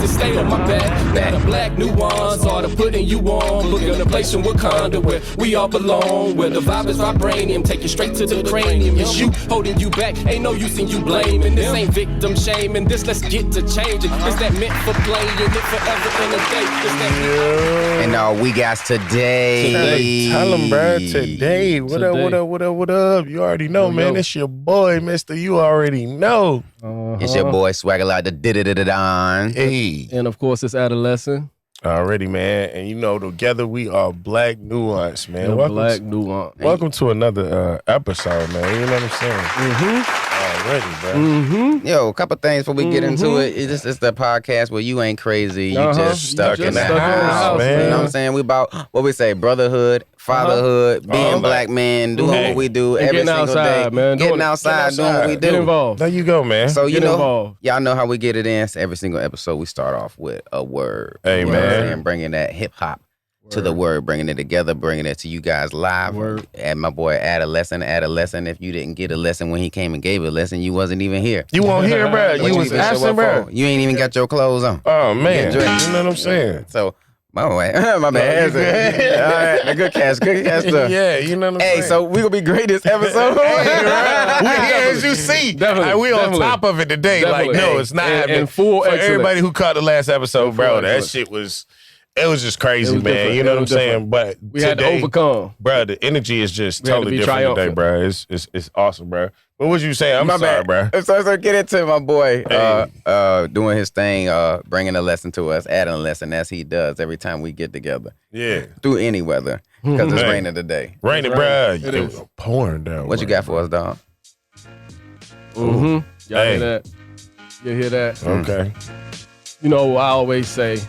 to stay on my back. Now the black New-Aunce are the putting you on. Booking a place in Wakanda where we all belong. Where the vibe is vibranium, take you straight to the cranium. It's you holding you back, ain't no use in you blaming. This ain't victim shaming, this let's get to changing. It's that meant for playing, it forever in a day. It's that And all we got today. Tell them, bro. Today. What up? You already know, man. It's your boy, Mr. You already know. It's your boy Swagger like the did-it-it-it-on. Hey. And of course, it's Adolescent. Already, man. And you know, together we are Black New-Aunce, man. Black New-Aunce. Welcome to another episode, man. You know what I'm saying? Already, bro. Yo, a couple things before we get into it. It's the podcast where you ain't crazy. You just stuck in the house, man. You know what I'm saying? We about what we say, brotherhood, fatherhood, being black men, doing what we do every single outside, day. Man. Getting outside, doing what we do. Get involved. There you go, man. So you Get know, involved. y'all know how we get it in. So every single episode, we start off with a word. Hey, You know what I'm man. saying? Bringing that hip hop to the word, bringing it together, bringing it to you guys live. Word. And my boy Adolescent. If you didn't get a lesson when he came and gave a lesson, you wasn't even here. You won't hear, bro. What You was even show absent, up bro. for? You ain't even got your clothes on. Oh, man. You Get dressed. know what I'm saying? So, my bad. My bad. All right, good catch stuff. Yeah, you know what I'm Hey, saying? so we gonna be great this episode. We here, as you see. Definitely. Like, we on Definitely. top of it today. Definitely. Like, no, it's not And happening. full For excellence. everybody who caught the last episode, bro, that excellence. shit was, it was just crazy, It was man. different. You know It what I'm was saying? different. But We had to overcome. bro, the energy is just We had to totally be different today, triumphant. bro. It's awesome, bro. What was you saying? I'm My sorry, bad. bro. So get into my boy Hey. doing his thing, bringing a lesson to us, adding a lesson as he does every time we get together Yeah. through any weather because it's Hey. raining today. Raining, It's bro. raining. It It is. was pouring down. What you got for us, dog? Y'all Hey. hear that? You hear that? Okay. You know, I always say,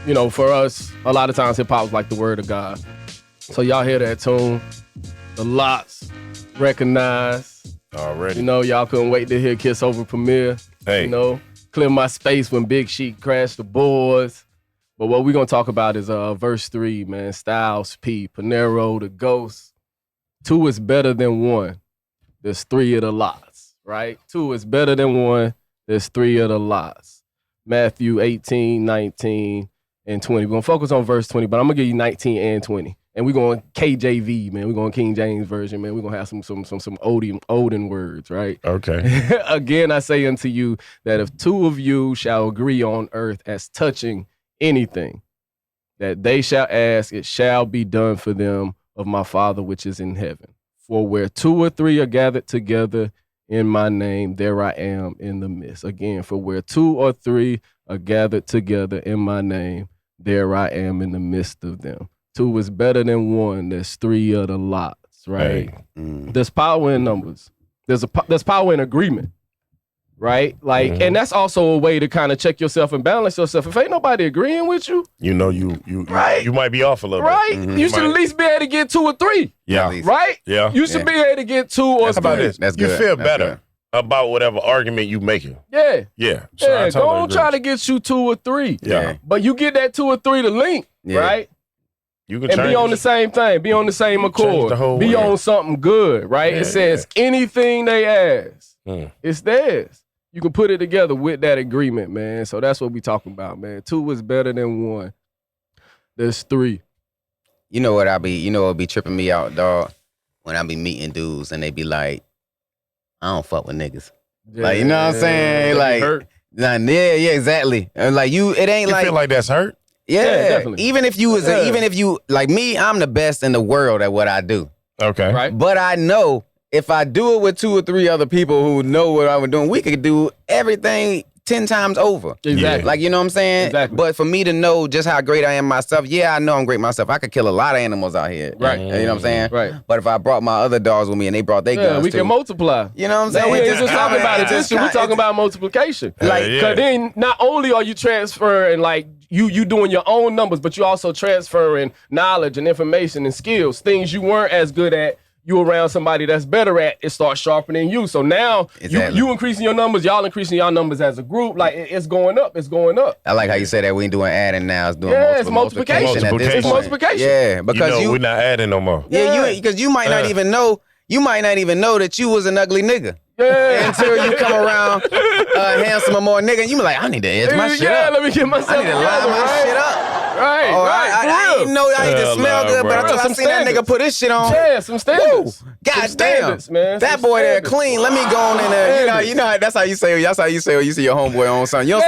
you know, for us, a lot of times hip hop is like the word of God. So y'all hear that tune, the lots recognize. Already. You know, y'all couldn't wait to hear Kiss Over premiere. Hey. You know, clear my space when Big Sheet crashed the boards. But what we're gonna talk about is verse 3, man. Styles P, Panero, the Ghost. 2 is better than 1. There's 3 of the lots, right? 2 is better than 1. There's 3 of the lots. Matthew 18, 19, and 20. We're gonna focus on verse 20, but I'm gonna give you 19 and 20. And we're going KJV, man. We're going King James Version, man. We're going to have some olden words, right? Okay. Again, I say unto you that if 2 of you shall agree on earth as touching anything that they shall ask, it shall be done for them of my Father which is in heaven. For where 2 or 3 are gathered together in my name, there I am in the midst. Again, for where 2 or 3 are gathered together in my name, there I am in the midst of them. 2 is better than 1. There's 3 of the lots, right? Hey. There's power in numbers. There's power in agreement, right? Like, and that's also a way to kind of check yourself and balance yourself. If ain't nobody agreeing with you, You know, you Right. you might be off a little right? bit. You should at least be able to get 2 or 3, Yeah. At least. right? Yeah. You should be able to get 2 or That's 3. How about good. this? That's You good. feel That's better about whatever argument you making. Yeah. Yeah. So I Yeah, totally don't agree try with to get you 2 or 3. you. Yeah. But you get that 2 or 3 to link, Yeah. right? You can And change be on the same thing. Be on the same accord. the whole Be way. on something good, right? Yeah, It says anything they ask, Mm. it's theirs. You can put it together with that agreement, man. So that's what we talking about, man. 2 is better than 1. There's 3. You know what be tripping me out, dog? When I be meeting dudes and they be like, I don't fuck with niggas. Like, you know what I'm saying? They Like, hurt. yeah, exactly. And like it ain't You like, feel like that's hurt? yeah, definitely. even if you like me, I'm the best in the world at what I do. Okay. Right? But I know if I do it with 2 or 3 other people who know what I'm doing, we could do everything 10 times over. Exactly. Like, you know what I'm saying? Exactly. But for me to know just how great I am myself, yeah, I know I'm great myself. I could kill a lot of animals out here. Right. You know what I'm saying? Right. But if I brought my other dogs with me and they brought their guns we too, can multiply. you know what I'm saying? No, we It ain't just talking about addition. We talking about multiplication. Like, Yeah. Cause then not only are you transferring like you doing your own numbers, but you also transferring knowledge and information and skills, things you weren't as good at. You around somebody that's better at it, starts sharpening you. So now Exactly. you increasing your numbers, y'all increasing y'all numbers as a group. Like it's going up. It's going up. I like how you say that we ain't doing adding now. It's doing Yeah, it's multiplication at this Multiplication. It's point. multiplication. Yeah, because we're not adding no more. because you might not even know. You might not even know that you was an ugly nigga. until you come around handsomer, more nigga. And you be like, I need to edge my shit up. Let me get myself I need to line my shit up. Right, Oh, right. I didn't know I used to smell good, but until I seen that nigga put his shit on. Yeah, some standards. God damn, man. that boy there clean. Let me go on in there. You know, that's how you say. That's how you say when you see your homeboy on something. You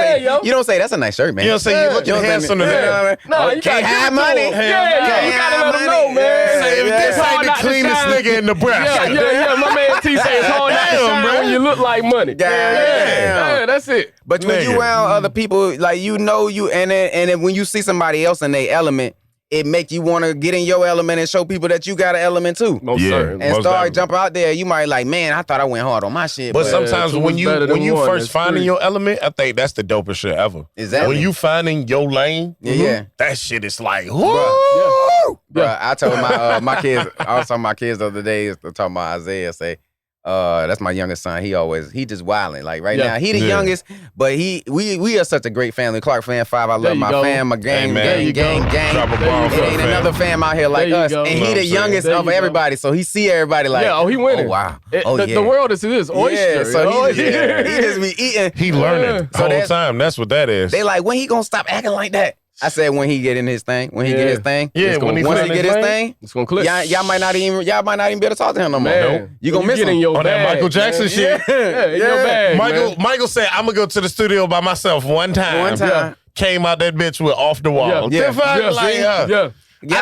don't say that's a nice shirt, man. You don't say you looking handsome today. No, you can't have money. You gotta let him know, man. This ain't the cleanest nigga in Nebraska. Yeah. My man T say it's hard not to shine when you look like money. Yeah, that's it. But when you around other people, like and then when you see somebody else in their element, it make you want to get in your element and show people that you got an element too. Most certain. And start jumping out there. You might like, man, I thought I went hard on my shit. But sometimes when you first finding your element, I think that's the dopest shit ever. Exactly. When you finding your lane, that shit is like, whoo! Bruh, I told my kids, I was talking to my kids the other day, talking about Isaiah, say, that's my youngest son. He just wilding. Like right now, he the youngest, but we are such a great family. Clark fan 5. I love my fam, my gang. Drop a ball It ain't another fam out here like us. And he the youngest of everybody, so he see everybody like, he winning. Oh wow. The world is his oyster. Yeah, so he just be eating. He learning the whole time. That's what that is. They like, when he gonna stop acting like that? I said when he get in his thing. When he get his thing. Yeah, once he get his thing, it's gonna click. Y'all might not even be able to talk to him no more. Nope. You gonna miss him. in your on bag, that Michael Jackson shit. Yeah, in your bag. Michael said, I'm gonna go to the studio by myself one time. Came out that bitch with Off the Wall. I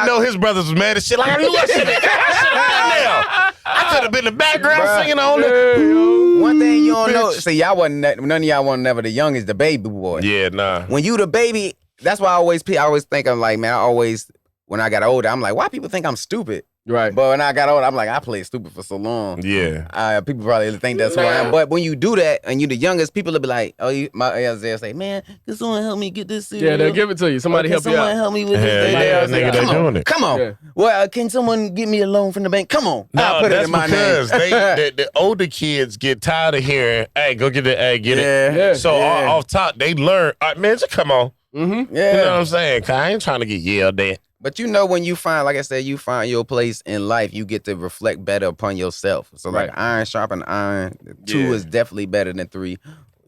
know his brothers was mad as shit. Like, I knew I should have been there. I could have been in the background singing on it. One thing you don't know, see, none of y'all wasn't never the youngest, the baby boy. Yeah, nah. When you the baby, that's why I always think I'm like, man, when I got older, I'm like, why people think I'm stupid? Right. But when I got older, I'm like, I played stupid for so long. Yeah. People probably think that's who I am. But when you do that and you the youngest, people will be like, they'll say, man, can someone help me get this cereal? Yeah, they'll give it to you. Somebody help you out. Someone help me with this. Nigga, they doing it. Come on. Yeah. Well, can someone get me a loan from the bank? Come on. No, I'll put it in my name. because the older kids get tired of hearing, hey, go get it, get it. Yeah. So off top, they learn, all right, man, just come on. Mm-hmm. Yeah. You know what I'm saying? 'Cause I ain't trying to get yelled at. But you know, when you find, like I said, you find your place in life, you get to reflect better upon yourself. So like iron sharpen iron. 2 is definitely better than 3.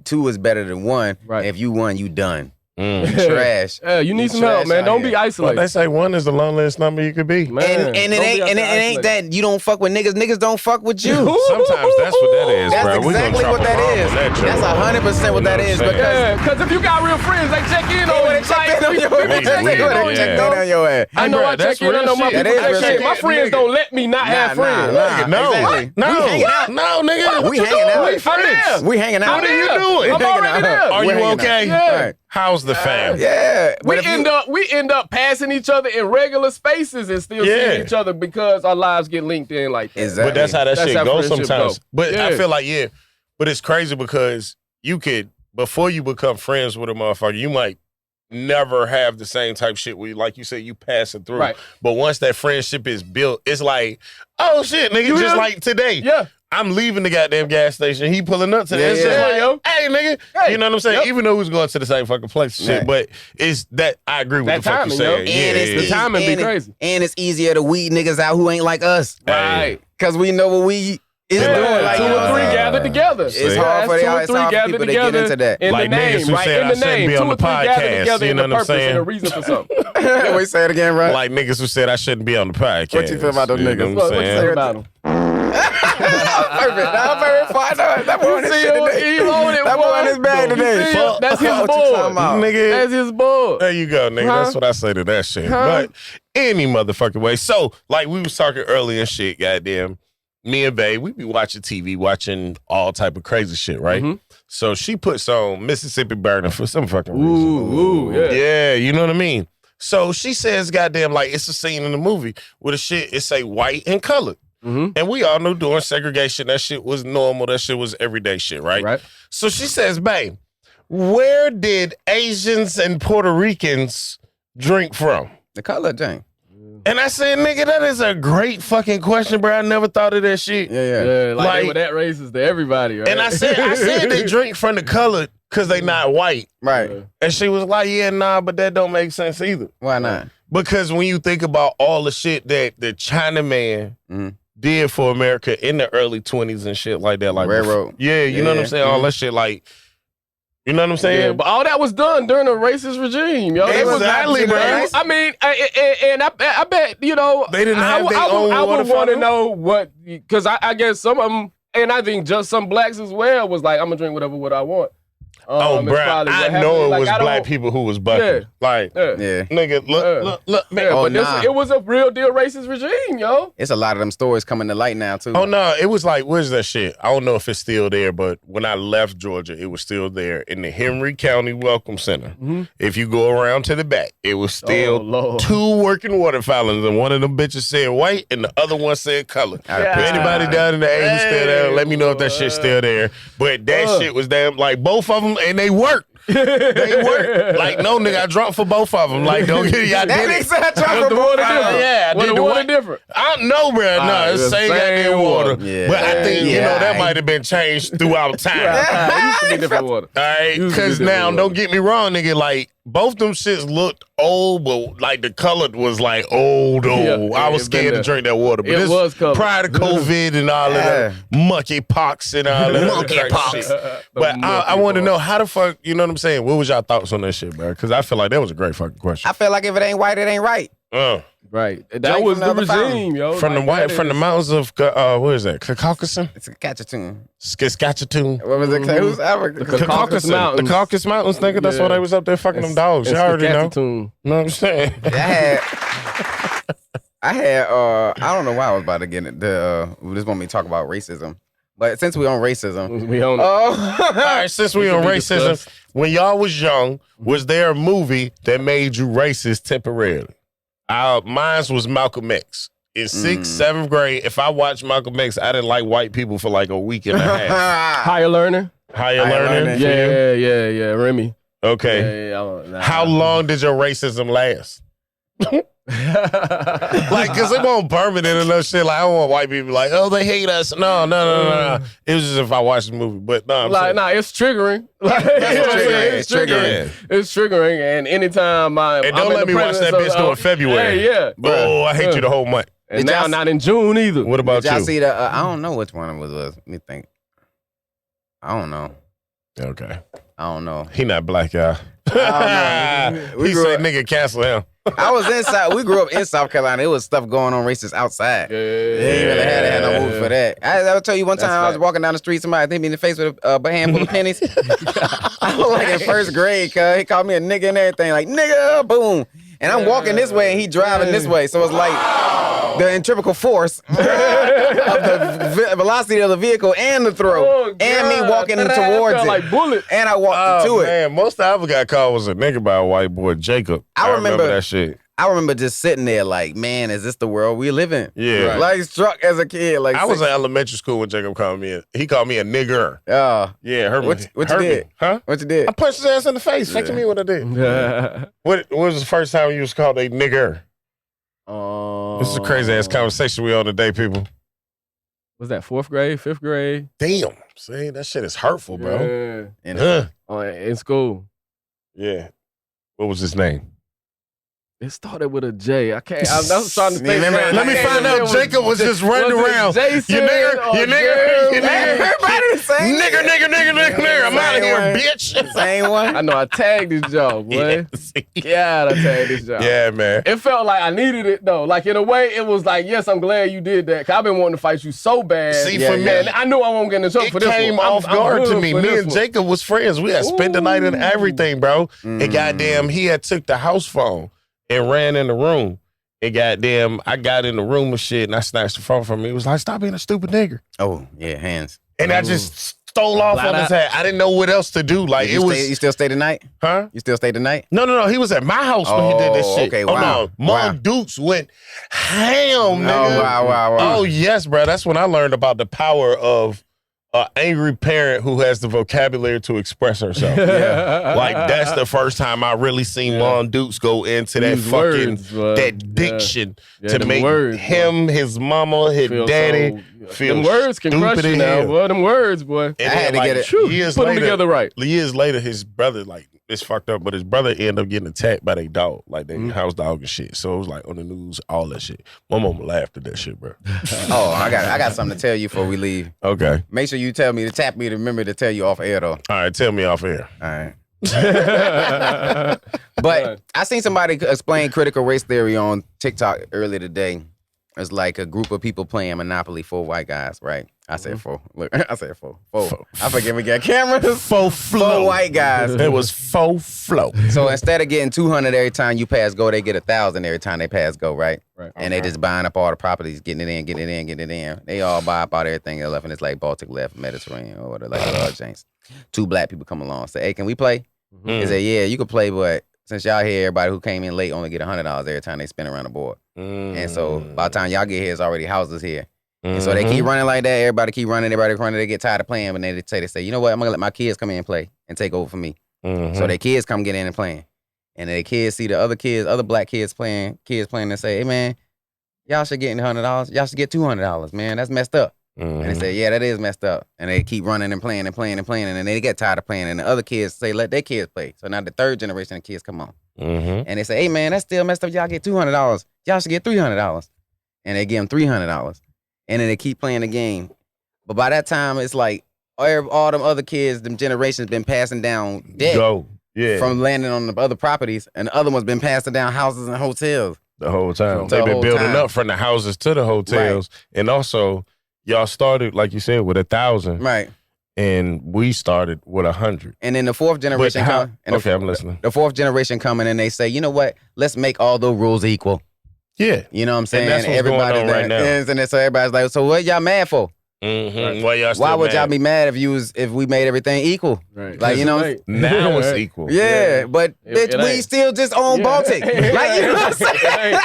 2 is better than 1. Right. If you won, you done. Trash. You need some help, man. Don't be isolated. They say 1 is the loneliest number you could be. And it ain't that you don't fuck with niggas. Niggas don't fuck with you. Sometimes that's what that is, That's bro. exactly what that is. That's 100% what that is. Because if you got real friends, they check in on you. They check on your ass. I know I check in on my people. My friends don't let me not have friends. No, nigga. We hanging out. We friends. We hanging out. What are you doing? I'm already there. Are you okay? Yeah. How's the fam? Yeah. We end up passing each other in regular spaces and still seeing each other because our lives get linked in like that. Exactly. But that's how that shit goes sometimes. But Yeah. I feel like, but it's crazy because you could, before you become friends with a motherfucker, you might never have the same type shit where, like you said, you pass it through. Right. But once that friendship is built, it's like, oh shit, nigga, just like today. Yeah. I'm leaving the goddamn gas station. He pulling up to that. It's just like, hey, nigga. Hey. You know what I'm saying? Even though we was going to the same fucking place and shit. But it's that, I agree with That the fuck you timing, saying. The timing be crazy. And it's easier to weed niggas out who ain't like us. Right. Because we know what we is doing. Like, 2 or 3 gathered together. It's hard for people to get into that. In Like the name, niggas who right? said In I the shouldn't name. be 2 on or the 3 gathered podcast, together you in know the what I'm purpose saying? and a reason for something. Can we say it again, bro? Like niggas who said I shouldn't be on the podcast. What you feel about those You know niggas? what I'm What you saying? say about them? Perfect. Now, perfect. That boy on his shit today. That boy on his bag today. Fuck. That's his What you talking boy. about? Nigga, That's his boy. there you go, nigga. That's what I say to that shit. But any motherfucking way. So, like we was talking earlier and shit, goddamn. Me and Bae, we be watching TV, watching all type of crazy shit, right? So she puts on Mississippi Burning for some fucking reason. Yeah, you know what I mean? So she says, goddamn, like it's a scene in the movie where the shit, it say white and colored. And we all knew during segregation, that shit was normal. That shit was everyday shit, right? So she says, babe, where did Asians and Puerto Ricans drink from? The color, Jane. And I said, nigga, that is a great fucking question, bro. I never thought of that shit. Yeah, like they were that racist to everybody, right? And I said they drink from the colored because they not white. Right. And she was like, yeah, nah, but that don't make sense either. Why not? Because when you think about all the shit that the Chinaman did for America in the early 20s and shit like that. Like Railroad. Yeah, you know what I'm saying? All that shit, like, you know what I'm saying? Yeah, but all that was done during a racist regime, yo. It was Exactly, bro. I mean, and I bet, you know, They didn't have their own I would water want to fountain? know what, because I guess some of them, and I think just some blacks as well, was like, I'm going to drink whatever I want. Oh, it's bro, probably I what know happened. it Like, was I don't- black people who was bucking. Yeah. Like, Yeah. nigga, look, man. Yeah, Oh, but nah. it was a real deal racist regime, yo. It's a lot of them stories coming to light now too. Oh no, it was like, where's that shit? I don't know if it's still there, but when I left Georgia, it was still there in the Henry County Welcome Center. If you go around to the back, it was still Oh, Lord. 2 working water fountains, and one of them bitches said white, and the other one said color. Yeah. If anybody down in the A who's still there, let me know if that shit's still there. But that shit was damn, like, both of them, and they worked. They worked. Like, no, nigga, I drunk for both of them. Like, don't get it. I That did nigga it. said I tried Was for the water both. different? Yeah, I Was did the the water what? different? I don't know, bro. No, Alright, it's the same same goddamn water. Yeah. But I think, you know, that Yeah. might have been changed throughout time. It used to be different water. All right, Used to be because different now, water. don't get me wrong, nigga. Like, both them shits looked old, but like the color was like old. Yeah, I was it been scared to there. drink that water. But It this was colored. prior to COVID and all of that monkey pox and all that Monkey crazy pox. shit. But I want to know how the fuck, you know what I'm saying? What was y'all thoughts on that shit, bro? Because I feel like that was a great fucking question. I feel like if it ain't white, it ain't right. Right. That Drink was from the the other fountain. regime, yo. From the Like, white, that from the is- mountains of what is that? Caucasus, It's a catch a tune. Saskatchewan. What was it? Who's Africa? The Caucasus Mountains. The Caucasus Mountains, nigga. That's why Yeah. they was up there fucking them dogs. It's Y'all the already know. Catty-tune. Know what I'm saying? I don't know why I was about to get it. This want me to talk about racism. But since we on racism, We on All right, since we on be racism, discussed. when y'all was young, was there a movie that made you racist temporarily? Mine was Malcolm X. In 6th, 7th grade, if I watched Malcolm X, I didn't like white people for like a week and a half. Higher learning. Higher Higher learning? learning. Yeah. Remy. Okay. Yeah, How long did your racism last? Like, cause it won't permanent and no shit. Like, I don't want white people like, oh, they hate us. No. It was just if I watched the movie. But no, I'm saying, It's triggering. Like, you know what I'm saying? It's triggering. It's triggering. And anytime and don't let me watch that bitch go in February. Hey, yeah. Oh, I hate you the whole month. And Did now y'all- not in June either. What about Did y'all you? see the? I don't know which one it was. Let me think. I don't know. Okay. I don't know. He not black, y'all. know. We He grew said, up- nigga, cancel him. I was inside. We grew up in South Carolina. It was stuff going on racist outside. They ain't really had no movie for that. I will tell you one time I was walking down the street, somebody hit me in the face with a handful of pennies. I was like in first grade, cuz he called me a nigga and everything, like nigga, boom. And I'm walking this way and he driving this way. So it's like the centrifugal force of the velocity of the vehicle and the throw. Oh, and me God. walking That towards felt it. like bullets. And I walked to it. Man, most I ever got called was a nigga by a white boy, Jacob. I remember- that shit. I remember just sitting there like, man, is this the world we live in? Yeah. Right. Like struck as a kid. Like I was in elementary school when Jacob called me. He called me a nigger. Yeah, hurt me. What you Hurt me. did? Huh? What you did? I punched his ass in the face. Fuck you mean what I did? What was the first time you was called a nigger? This is a crazy ass conversation we on today, people. Was that 4th grade, 5th grade? Damn. See, that shit is hurtful, bro. And In school. Yeah. What was his name? It started with a J. I can't. I was trying to think. Remember- Let me find out. Jacob was just running around. Jason You nigger, or you nigger, Jeremy? you nigger. Everybody the same. Nigger. I'm out of here, Same one. bitch. Same one. I know I tagged this job, boy. Yeah, I tagged this job. Yeah, man. It felt like I needed it though. Like in a way, it was like, yes, I'm glad you did that. Cause I've been wanting to fight you so bad. See, Yeah, for yeah. me, And I knew I won't get in trouble it for this came one. off I'm guard to good me. for Me this and one. Jacob was friends. We had spent the night and everything, bro. And goddamn, he had took the house phone and ran in the room. And goddamn, I got in the room and shit, and I snatched the phone from him. He was like, "Stop being a stupid nigger." Oh, yeah, hands. And I just stole off on his head. I didn't know what else to do. Like, You still stay the night? huh? You still stay the night? No. He was at my house when he did this Oh, shit. okay, Oh, wow. no. Mom Wow. Dukes went ham, nigga. wow. Oh, yes, bro. That's when I learned about the power of an angry parent who has the vocabulary to express herself. Like, that's the first time I really seen Mom Dukes go into that Use fucking, words, bro. that diction Yeah, to them make words, him, his mama, his Feel daddy so- feel them words can crush stupid you in now, hell. boy. Them words, boy. And I had then, to get it. Phew, Years put them later, together right. Years later, his brother, like, it's fucked up, but his brother ended up getting attacked by their dog, like their house dog and shit. So it was like on the news, all that shit. My mama laughed at that shit, bro. Oh, I got something to tell you before we leave. Okay. Make sure you tell me to tap me to remember to tell you off air though. All right, tell me off air. All right. But I seen somebody explain critical race theory on TikTok earlier today. It's like a group of people playing Monopoly, 4 white guys, right? I said 4. Look, I said 4. I forget we got cameras. 4 flow. 4 white guys. It was 4 flow. So instead of getting 200 every time you pass go, they get 1,000 every time they pass go, right? Right. And they just buying up all the properties, getting it in. They all buy up all everything they left, and it's like Baltic left, Mediterranean, or whatever, like Lord James. 2 black people come along, say, "Hey, can we play?" They say, "Yeah, you can play, but since y'all here, everybody who came in late only get $100 every time they spin around the board." And so by the time y'all get here, it's already houses here. And so they keep running like that. Everybody keep running. They get tired of playing, but they say, "You know what? I'm gonna let my kids come in and play and take over for me." So their kids come get in and playing, and their kids see the other black kids playing, and say, "Hey man, y'all should get $100. Y'all should get $200, man. That's messed up." And they say, "Yeah, that is messed up." And they keep running and playing, and then they get tired of playing, and the other kids say, "Let their kids play." So now the third generation of kids come on, and they say, "Hey man, that's still messed up. Y'all get $200. Y'all should get $300." And they give them $300, and then they keep playing the game. But by that time, it's like all them other kids, them generations been passing down debt from landing on the other properties, and the other ones been passing down houses and hotels the whole time. They've been building up from the houses to the hotels, and also y'all started, like you said, with 1,000, right? And we started with 100. And then the fourth generation come. Okay, I'm listening. The fourth generation coming, and they say, "You know what? Let's make all the rules equal." Yeah, you know what I'm saying. And that's what's going on right now. And so everybody's like, "So what y'all mad for?" Right. Why would y'all be mad if we made everything equal? Right. Like, you know, now it's equal. Yeah, but bitch, we still just own Baltic. Like, you know what I'm saying?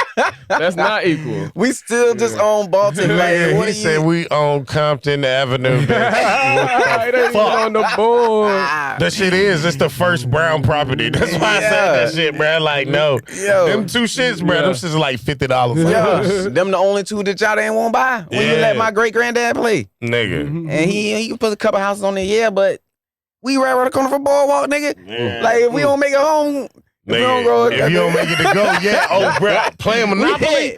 That's not equal. We still just own Baltic. Like, what he said we own Compton Avenue. Bitch. It ain't even on the board. That shit it's the first brown property. That's why I said that shit, bro. Like, no. Them 2 shits, bro. Them shits is like $50. Yeah. Them the only 2 that y'all didn't want to buy when you let my great granddad play. Nigga. And he put a couple houses on there, but we right around the corner from Boardwalk, nigga. Yeah. Like, if we don't make it home, if you don't make it to go, bro, playing Monopoly.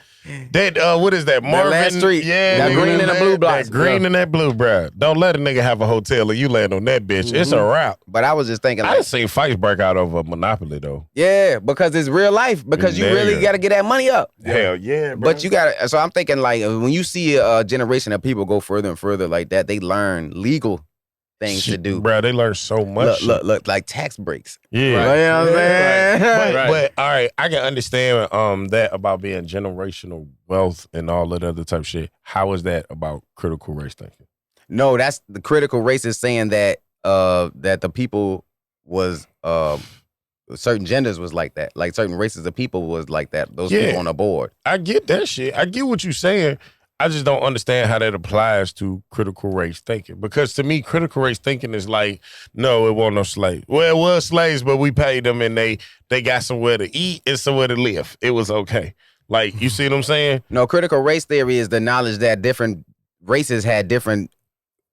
That what is that? Marvin last street. Yeah, that green and the blue blocks. That green and that blue, bro. Don't let a nigga have a hotel and you land on that bitch. It's a wrap. But I was just thinking, I done seen fights break out over Monopoly though. Yeah, because it's real life. Because you really got to get that money up. Hell yeah, bro. But you got to. So I'm thinking, like, when you see a generation of people go further and further like that, they learn legal things to do. Bro, they learn so much. Look, like tax breaks. Yeah. Right. You know what I'm saying? But all right, I can understand that about being generational wealth and all that other type of shit. How is that about critical race thinking? No, that's the critical race is saying that that the people was certain genders was like that. Like certain races of people was like that. Those people on the board. I get that shit. I get what you're saying. I just don't understand how that applies to critical race thinking. Because to me, critical race thinking is like, no, it wasn't no slaves. Well, it was slaves, but we paid them and they got somewhere to eat and somewhere to live. It was okay. Like, you see what I'm saying? No, critical race theory is the knowledge that different races had different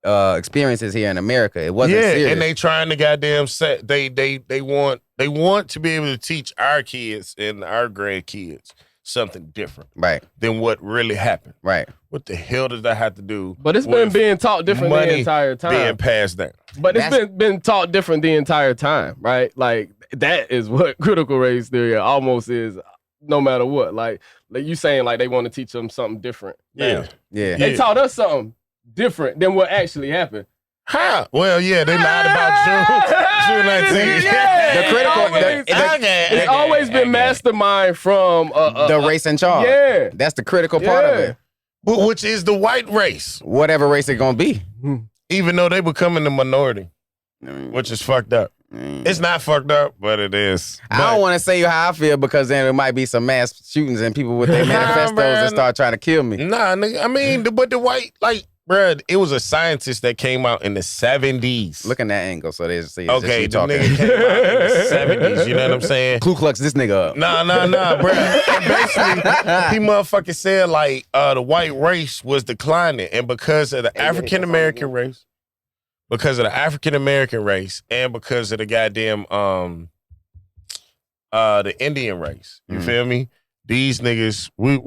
experiences here in America. It wasn't serious. And they trying to goddamn set. They want to be able to teach our kids and our grandkids something different, right, than what really happened. Right. What the hell does that have to do? But it's been being taught different the entire time. Being passed down. But it's been taught different the entire time, right? Like that is what critical race theory almost is. No matter what, like you saying, like they want to teach them something different. Yeah. They taught us something different than what actually happened. Huh? Well, yeah, they lied about June 19th. It's always been mastermind from the race in charge. Yeah, that's the critical part of it. Which is the white race, whatever race it's gonna be. Even though they becoming the minority, which is fucked up. It's not fucked up, but it is. I don't want to say how I feel because then there might be some mass shootings and people with their manifestos and start trying to kill me. Nah, nigga. I mean, but the white, like, bruh, it was a scientist that came out in the 70s. Look in that angle, so they see. Okay, the nigga came out in the 70s. You know what I'm saying? Ku Klux this nigga up. Nah, bruh. And basically, he motherfucking said like the white race was declining, and because of the African American race, and because of the goddamn the Indian race. You feel me? These niggas, we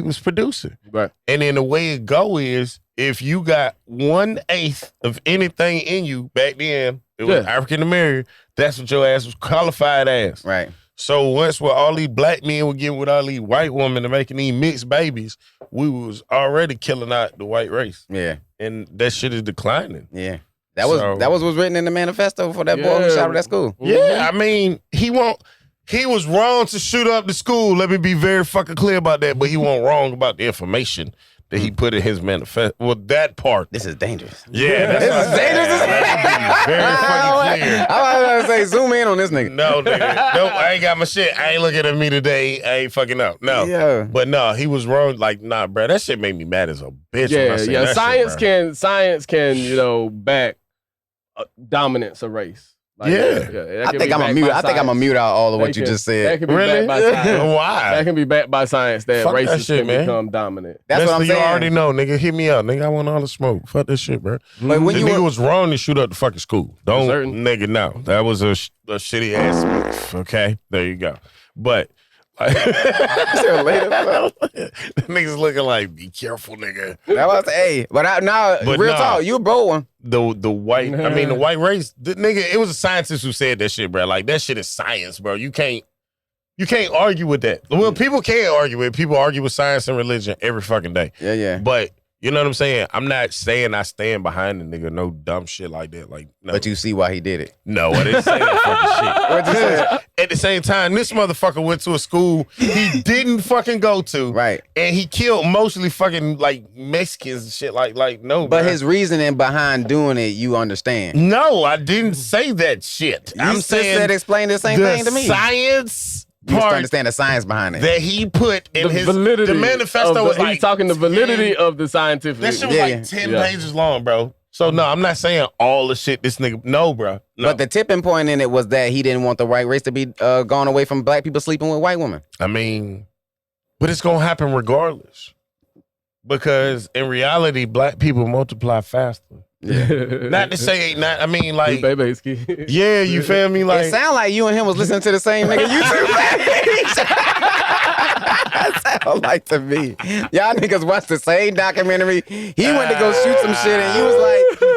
was producing. Right. And then the way it go is, if you got 1/8 of anything in you back then, it was African American, that's what your ass was qualified as. Right. So once with all these black men were getting with all these white women and making these mixed babies, we was already killing out the white race. Yeah. And that shit is declining. Yeah. That was what's written in the manifesto for that boy who shot up that school. Yeah, I mean, he was wrong to shoot up the school. Let me be very fucking clear about that, but he wasn't wrong about the information that he put in his manifesto. Well, that part. This is dangerous. Yeah, This is dangerous. very fucking clear. I was about to say, zoom in on this nigga. No, nigga. Nope, I ain't got my shit. I ain't looking at me today. I ain't fucking up. No. Yeah. But no, he was wrong. Like, nah, bro, that shit made me mad as a bitch. when I seen that Science can back dominance of race. Like, I think I'm gonna mute out all of what you just said. That can be backed by science. Why? That can be backed by science that Fuck that races shit, can man. become dominant. That's what I'm You saying. already know, nigga. Hit me up, nigga. I want all the smoke. Fuck this shit, bro. But when The you nigga were- was wrong to shoot up the fucking school. Don't Certain. nigga know. That was a shitty ass move. Okay, there you go. But like, niggas looking like, be careful, nigga. That was But real nah. talk. You a bold one. The white, I mean the white race, the nigga. It was a scientist who said that shit, bro. Like that shit is science, bro. You can't argue with that. Well, people can't argue with it. People argue with science and religion every fucking day. Yeah. But you know what I'm saying? I'm not saying I stand behind the nigga, no dumb shit like that. Like, no. But you see why he did it. No, I didn't say that fucking shit. What'd you say? At the same time, this motherfucker went to a school he didn't fucking go to. Right. And he killed mostly fucking like Mexicans and shit. Like no. But bruh. his reasoning behind doing it, you understand. No, I didn't say that shit. You I'm just saying said explain the same the thing to me. science You just part understand the science behind it. that he put in The validity. the manifesto was like he's talking the 10 validity of the scientific. That shit was Yeah, like yeah. 10 Yeah. pages long, bro. So no, I'm not saying all the shit this nigga. No, bro. No. But the tipping point in it was that he didn't want the white race to be gone away from black people sleeping with white women. I mean, but it's gonna happen regardless. Because in reality, black people multiply faster. Not to say not. I mean, like, baby, yeah, you feel me? Like, It sound like you and him was listening to the same nigga YouTube page. Sound like to me. Y'all niggas watched the same documentary. He went to go shoot some shit and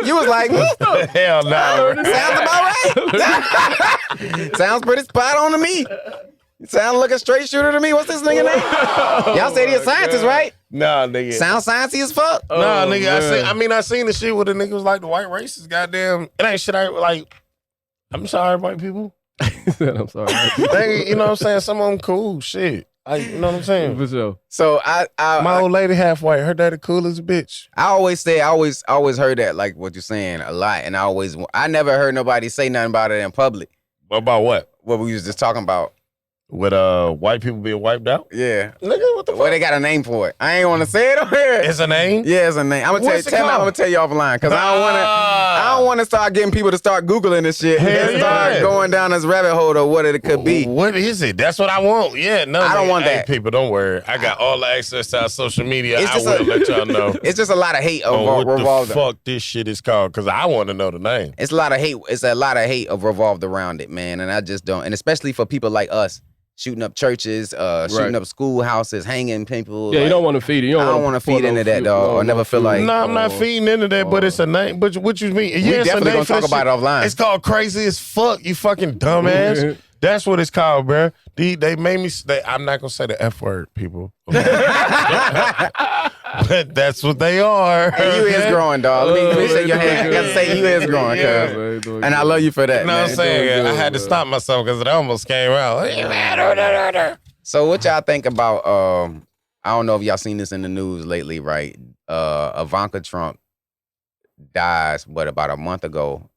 you was like, hell no. sounds about right. Sounds pretty spot on to me. Sound like a straight shooter to me. What's this nigga name? Y'all said he a scientist, right? Nah, nigga. Sound sciencey as fuck. Nah, nigga. man. I seen the shit where the nigga was like the white racist. Goddamn, it ain't shit. I like. I'm sorry, white people. I'm sorry. They, you know what I'm saying? Some of them cool shit. You know what I'm saying? For sure. So My old lady half white. Her daddy cool as a bitch. I always heard that, like what you're saying, a lot, and I never heard nobody say nothing about it in public. About what? What we was just talking about. With white people being wiped out? Yeah. Nigga, what the fuck? Well, they got a name for it. I ain't want to say it on here. It's a name? Yeah, it's a name. I'm gonna What's it tell you. I'm called? gonna tell you offline because I don't want to start getting people to start googling this shit Hell and start yeah. going down this rabbit hole of what it could be. What is it? That's what I want. Yeah, no. I don't nigga. want Hey, that. people, don't worry. I got all the access to our social media. It's I just will let y'all know. It's just a lot of hate on what the revolved. fuck this shit is called, because I want to know the name. It's a lot of hate. It's a lot of hate of revolved around it, man. And I just don't. And especially for people like us, shooting up churches, shooting up schoolhouses, hanging people. Yeah, like, you don't want to feed it. I don't want to feed into that, dog. Or never feel like. No, I'm not feeding into that, but it's a name. But what you mean? We Yeah, it's a definitely name gonna for talk that about shit. it offline. It's called Crazy as Fuck, you fucking dumbass. That's what it's called, bro. They made me say, I'm not going to say the F word, people. But that's what they are. And you is growing, dog. Let me shake your hand. I gotta say you is growing, cuz. And I love you for that. You know what I'm man. saying? I had to stop myself because it almost came out. So what y'all think about I don't know if y'all seen this in the news lately, right? Ivanka Trump dies, about a month ago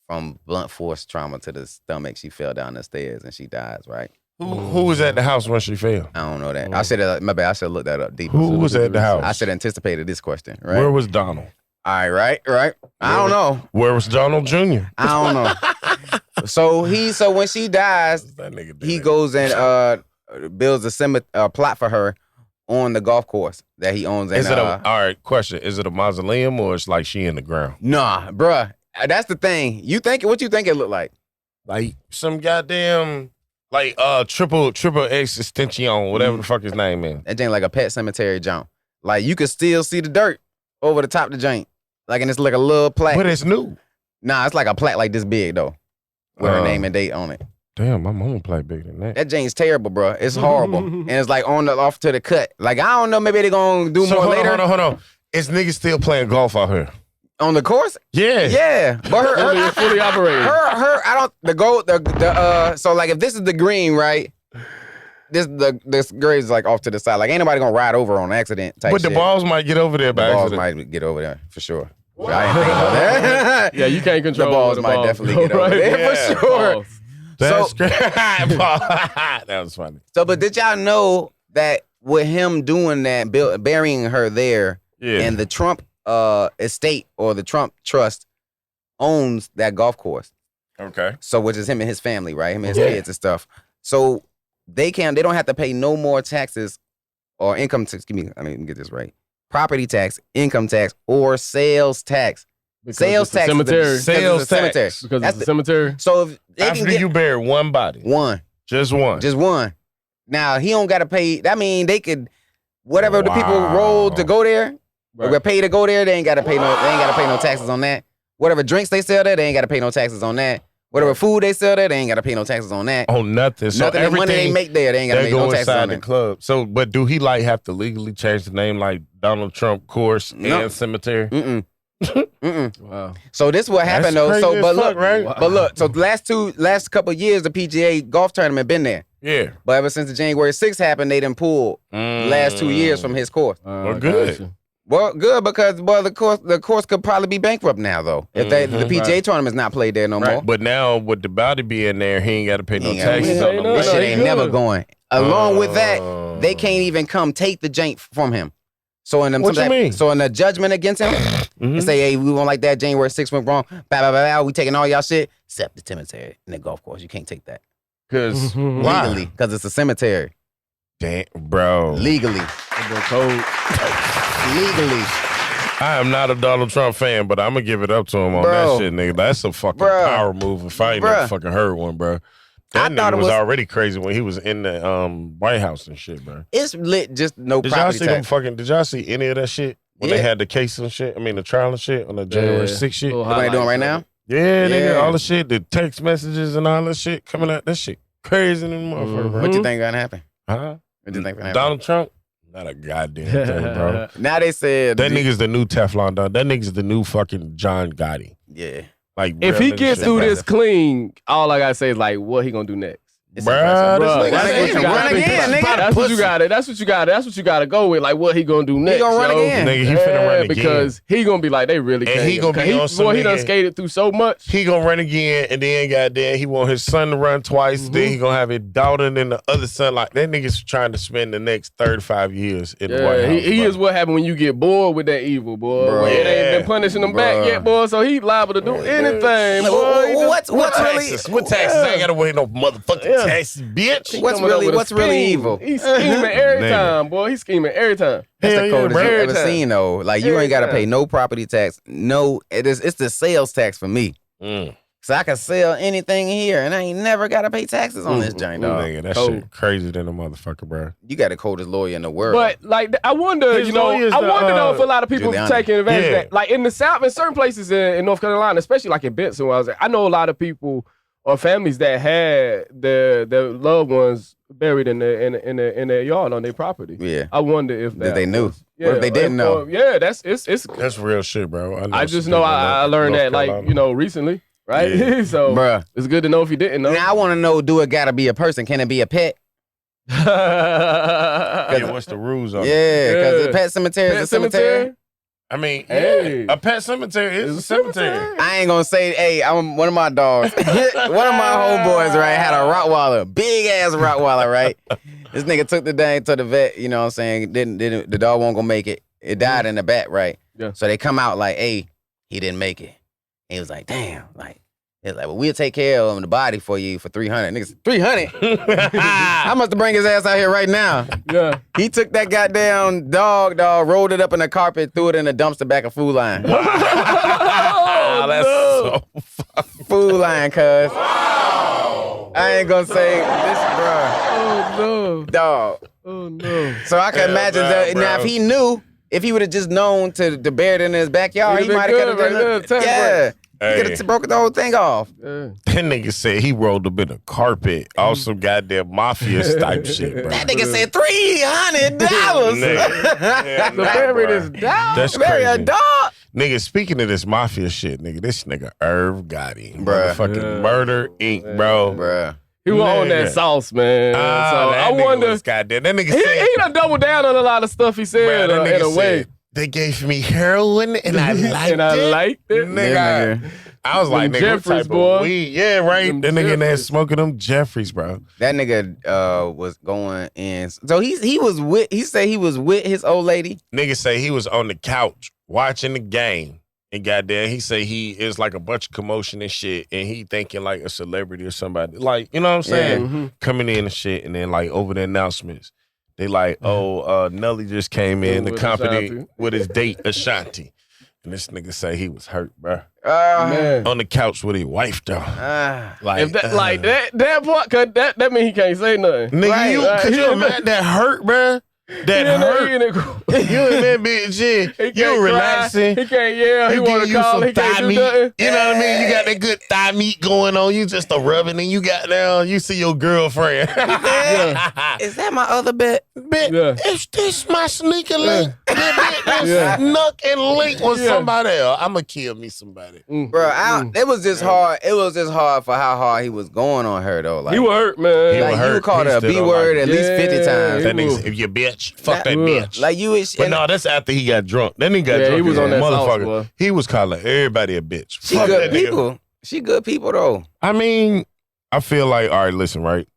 from blunt force trauma to the stomach. She fell down the stairs and she dies, right? Who was at the house when she fell? I don't know that. I should have, my bad, I should have looked that up deeper. Who was at the house? I should have anticipated this question, right? Where was Donald? All right. I don't know. Where was Donald Jr.? I don't know. So when she dies, That nigga did he it. goes and builds a plot for her on the golf course that he owns. Is And, it all right, question. Is it a mausoleum or it's like she in the ground? nah, bruh. That's the thing. What you think it looked like? Like some goddamn Like triple X extension, whatever the fuck his name is. That ain't like a pet cemetery jump. Like you can still see the dirt over the top of the joint. Like, and it's like a little plaque. But it's new. Nah, it's like a plaque like this big though, with her name and date on it. Damn, my mama play bigger than that. That joint's terrible, bro. It's horrible, and it's like off to the cut. Like I don't know, maybe they gonna do more later. Hold on. Is niggas still playing golf out here? On the course? Yeah. Yeah. But her fully operating. I don't so like if this is the green, right? This green is like off to the side. Like ain't nobody gonna ride over on accident type But the shit. balls might get over there by The balls accident. might get over there for sure. I ain't think about that. Yeah, you can't control the balls the might balls definitely go, get over right? there Yeah. for sure. Balls. That's great. That was funny. So, but did y'all know that with him doing that, burying her there, Yeah. and the Trump estate or the Trump trust owns that golf course? Okay. So, which is him and his family, right? Him and his kids and stuff. So they don't have to pay no more taxes or income tax. Let me get this right. Property tax, income tax, or sales tax. Because Sales it's a tax. cemetery. Sales tax. Cemetery. Because That's it's a cemetery. So if they After can get you bury one body. one. Just one. Just one. Now he don't gotta pay. That mean they could whatever the people Wow. roll to go there, Right. or pay to go there, they ain't gotta pay no taxes on that. Whatever drinks they sell there, they ain't gotta pay no taxes on that. Whatever food they sell there, they ain't gotta pay no taxes on that. Oh, nothing. So Nothing that money they everything make there, they ain't gotta they make no go taxes inside on the it. club. So, but do he like have to legally change the name like Donald Trump course No. and cemetery? Mm-mm. Mm-mm. Wow. So this what happened though. crazy So as but fuck, look, right? but look. So the last couple of years, the PGA golf tournament been there. Yeah. But ever since the January 6th happened, they done pulled the last 2 years from his course. Well, good. Gotcha. Well, good because the course could probably be bankrupt now though if the PGA tournament's not played there no more. But now with the body being there, he ain't got to pay no He ain't gotta taxes pay on no- them. This no, shit he ain't good. never going. Along with that, they can't even come take the jank from him. So in them, What you mean? So in the judgment against him, and say, hey, we won't like that. January 6th went wrong. We taking all y'all shit except the cemetery and the golf course. You can't take that Because legally because it's a cemetery. Damn, bro. Legally. Code. Legally. I am not a Donald Trump fan, but I'm gonna give it up to him on Bro. that shit, nigga. That's a fucking Bro. power move. If I ain't never Bro. fucking heard one, bro. I That thought nigga it was was- already crazy when he was in the White House and shit, bro. It's lit. Just no Did y'all property see them tax. fucking? Did y'all see any of that shit when they Yeah. had the case and shit? I mean, the trial and shit on the January 6th shit. Little What they doing highlights right of now? it. Yeah, nigga, Yeah. all the shit, the text messages and all that shit coming out. That shit crazy in the motherfucker, bro. What you think gonna happen? Huh? What you think gonna happen? Donald Trump? Not a goddamn thing, bro. Now they said That nigga's the new Teflon Don. That nigga's the new fucking John Gotti. yeah. Like, If real he nigga gets shit, through bro. this clean, all I gotta say is like, what he gonna do next? It's Bruh, impressive. this Bruh, nigga that's saying what he you gonna gotta run think again, about. nigga. That's what Pussy. you got. That's what you got to go with. Like, what he gonna do next? gonna run yo? again. Nigga, he finna run again. Because he gonna be like, they really And can't. he gonna be on some boy, he done nigga- skated through so much. He gonna run again, and then goddamn, he want his son to run twice. Then he gonna have his daughter and then the other son. Like that nigga's trying to spend the next 35 years in the White Yeah, House. he bro. is what happened when you get bored with that evil, boy. Bro. It ain't Yeah. been punishing him Bro. back yet, boy. So he liable to do anything, boy. He just- What taxes? What taxes? I ain't gotta wait no motherfucking Yeah. taxes, bitch. What's coming up really- with a what's really scheme. evil? He's scheming every Nigga. time, boy. He's scheming every time. That's Hell the yeah, coldest bro. you Every ever time. seen though. Like you Every ain't gotta time. pay no property tax. No, it's the sales tax for me. Mm. So I can sell anything here, and I ain't never gotta pay taxes on this joint, dog. Nigga, that Cold. shit crazy than a motherfucker, bro. You got the coldest lawyer in the world. But like, I wonder, His you know, lawyer's I the, wonder though if a lot of people Giuliani. taking advantage of Yeah. that. Like in the South, in certain places in North Carolina, especially like in Benson, where I was at, I know a lot of people or families that had their loved ones buried in their yard on their property. yeah, I wonder if that they knew. was- What if they didn't know? Yeah, that's it's. That's real shit, bro. I just some know people I in learned North that like Carolina. recently, right? Yeah. So Bruh. it's good to know if you didn't know. Now I want to know: do it gotta be a person? Can it be a pet? Yeah, what's the rules on it? Yeah, because Yeah. the pet cemetery is Pet a cemetery. I mean, Hey. yeah, a pet cemetery is a cemetery. I ain't gonna say, hey, I'm one of my dogs. One of my homeboys, right, had a Rottweiler, big ass Rottweiler, right? This nigga took the dang to the vet, you know what I'm saying? Didn't the dog won't gonna make it. It died in the back, right? Yeah. So they come out like, hey, he didn't make it. And he was like, damn, like, it's like, well, we'll take care of the body for you for $300. Niggas, $300? I must bring his ass out here right now. Yeah. He took that goddamn dog, rolled it up in the carpet, threw it in the dumpster back of Food Line. Wow, that's so Food Line, cuz. I ain't gonna say this, bro. Oh no. Dog. Oh no. So I can imagine that. Now, if he knew, if he would have just known to bury it in his backyard, he He'd might been have good right there, yeah. Hey. He could have broken the whole thing off. Yeah. That nigga said he rolled up in a carpet. Also goddamn mafia type shit, bro. That nigga said $300. Nigga. The bury this dog. That's Bury a crazy. dog. Nigga, speaking of this mafia shit, nigga, this nigga Irv Gotti. Bruh. Motherfucking Murder Inc., bro. Bruh. He was on Nigga. that sauce, man. So That I nigga wonder. was goddamn. That nigga He said, done doubled down on a lot of stuff he said bruh, that in a nigga way. said, they gave me heroin and I liked And I it. liked it. Nigga, I was like, Them nigga, what Jeffries, type boy. of weed? Yeah, right. Them That nigga in there Jeffries. smoking them Jeffries, bro. That nigga was going in. So he said he was with his old lady. Nigga say he was on the couch watching the game. And goddamn, he say he is like a bunch of commotion and shit, and he thinking like a celebrity or somebody. Like, you know what I'm saying? Mm-hmm. Coming in and shit, and then like over the announcements, they like, Nelly just came in the With company Ashanti. with his date, Ashanti. And this nigga say he was hurt, bro. Man. On the couch with his wife, though. Like, If that, like that part, cause that mean he can't say nothing. nigga, Right. could He you in imagine that hurt, bro? That hurt. You in that bitch, yeah. You relaxing. He can't yell. He You want getting to you call. some He can't thigh do meat. nothing. You know what I mean? You got that good thigh meat going on. You just a rubbing, and you got down. You see your girlfriend. Is that my other bet? Bitch, Yeah. is this my sneaker link? This Yeah. snuck and link with Yeah. somebody else. I'm gonna kill me somebody. Bro, it was just hard. It was just hard for how hard he was going on her though. Like, He was hurt, man. He was like hurt. you called He her a still B don't word like at it. least 50 times. That He nigga was- said, if you bitch, fuck that Ugh. bitch. Like you is. But no, that's after he got drunk. Then he got Yeah, drunk. he was as on a that sauce, motherfucker. boy. He was calling everybody a bitch. She Fuck good that nigga. people. She good people though. I mean, I feel like, all right, listen, right?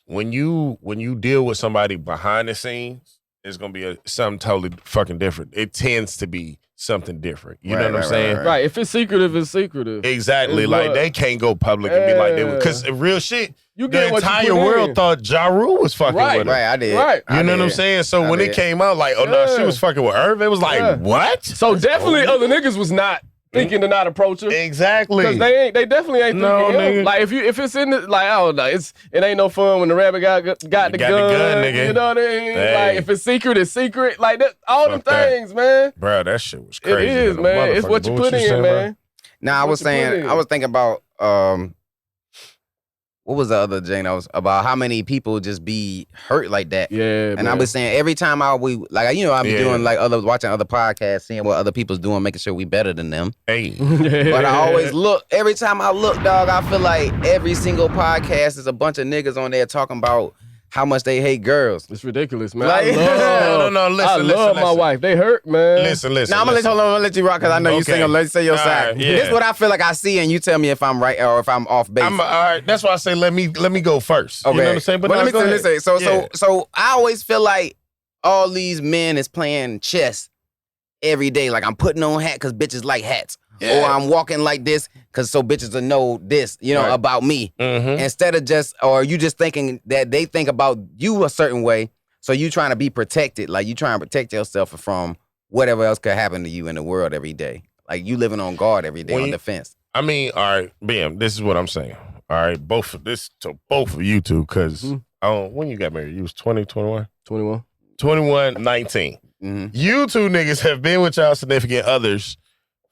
When you deal with somebody behind the scenes, it's gonna be something totally fucking different. It tends to be something different. You know what I'm saying? Right. If it's secretive, it's secretive. Exactly. It's Like what- they can't go public and be like they would, because real shit. You The get what you entire put world in. thought Ja Rule was fucking Right. with her. Right, I did. Right. You know what I'm saying? So when it came out, like, oh no, she Yeah. was fucking with Irv. It was like, Yeah. what? So definitely other niggas was not thinking to not approach her. Exactly. Cause they definitely ain't No, thinking him. nigga. Like if it's in the, like, I don't know, it ain't no fun when the rabbit got the gun, nigga. You know what I mean? Hey. Like if it's secret, it's secret. Like that, all them Fuck that. things, man. Bro, that shit was It crazy. is, than a man. It's motherfucker. what you But put in, saying, man. Now I What was you put saying, in. I was thinking about what was the other Jane? I was about how many people just be hurt like that. Yeah, And I was saying every time I be Yeah. doing like watching other podcasts, seeing what other people's doing, making sure we better than them. Hey, But I always look, every time I look, dog, I feel like every single podcast is a bunch of niggas on there talking about how much they hate girls. It's ridiculous, man. Like- No, listen, I love my listen. wife. They hurt, man. listen. Now I'm gonna let you rock because I know you Okay. sing. Let you say your All side. right, yeah. This is what I feel like I see, and you tell me if I'm right or if I'm off base. All right. That's why I say let me go first. Okay. You know what I'm saying? But no, let me go ahead. say. So Yeah. I always feel like all these men is playing chess every day. Like I'm putting on hat because bitches like hats. Yeah. Or I'm walking like this because so bitches will know this, Right. about me. Mhm. Instead of or you just thinking that they think about you a certain way. So you trying to be protected. Like you trying to protect yourself from whatever else could happen to you in the world every day. Like you living on guard every day When on you- defense. I mean, all right, bam. This is what I'm saying. All right, both of you two, because when you got married, you was 20, 21? 21. 21, 19. Mm-hmm. You two niggas have been with y'all significant others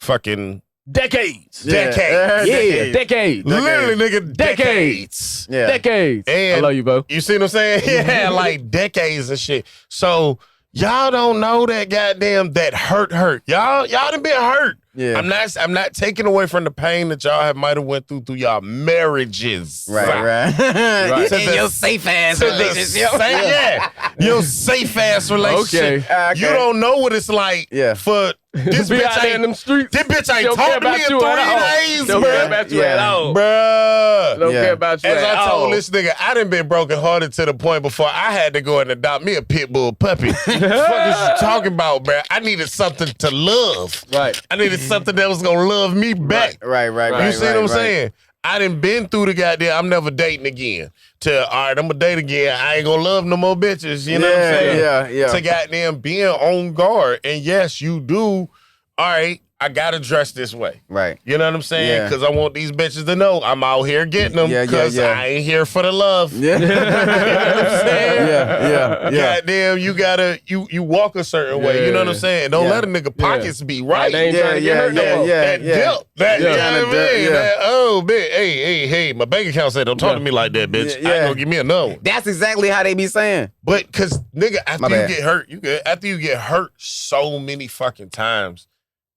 fucking Decades. decades. Yeah. Decades. Literally, nigga, decades. Yeah. Decades. And- I love you, bro. You see what I'm saying? Yeah, like decades and shit. So y'all don't know that goddamn that hurt. Y'all done been hurt. Yeah. I'm not taking away from the pain that y'all might have went through y'all marriages. Right. Right. In your safe ass To the relationship. your safe ass relationship. Okay. You don't know what it's like Yeah. for this Be out bitch there in ain't them streets. this bitch ain't Don't care talked to me about in you at 3 all. days, Don't care bruh. about you Yeah. at all. Bruh. Don't Yeah. care about you As at I all. told this nigga, I done been broken hearted to the point before I had to go and adopt me a pit bull puppy. What the fuck is you talking about, bruh? I needed something to love. Right. I needed something that was gonna love me back. Right. You see what I'm saying? I done been through the goddamn, I'm never dating again. To, all right, I'm gonna date again. I ain't gonna love no more bitches. You know what I'm saying? Yeah. To goddamn being on guard. And yes, you do. All right, I gotta dress this way. Right. You know what I'm saying? Yeah. Because I want these bitches to know I'm out here getting them. Because I ain't here for the love. Yeah. You know what I'm saying? Yeah. Goddamn, you gotta you walk a certain way. You know what I'm saying? Don't let a nigga pockets be right. They ain't trying to get hurt no more. That dip. That, you know what I mean? Yeah. That, oh, bitch. Hey, my bank account said don't talk to me like that, bitch. I ain't gonna give me another one. That's exactly how they be saying. But cause nigga, after My you bad. get hurt, after you get hurt so many fucking times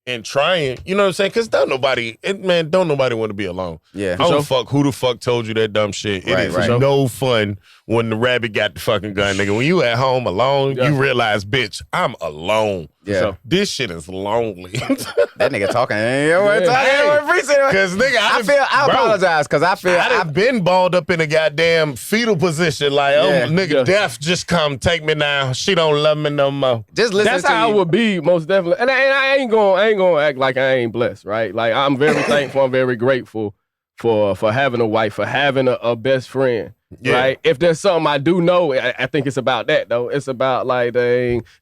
and trying, you know what I'm saying? Cause don't nobody want to be alone. Yeah. I don't fuck who the fuck told you that dumb shit. It is no fun when the rabbit got the fucking gun, nigga. When you at home alone, you realize, bitch, I'm alone. Yeah. This shit is lonely. That nigga talking. Cause nigga, I apologize because I feel I done been balled up in a goddamn fetal position. Like, nigga, death just come take me now. She don't love me no more. Just listen. That's to how you. I would be most definitely. And I ain't gonna act like I ain't blessed, right? Like I'm very thankful. I'm very grateful for having a wife, for having a best friend. Right? If there's something I do know, I think it's about that though. It's about like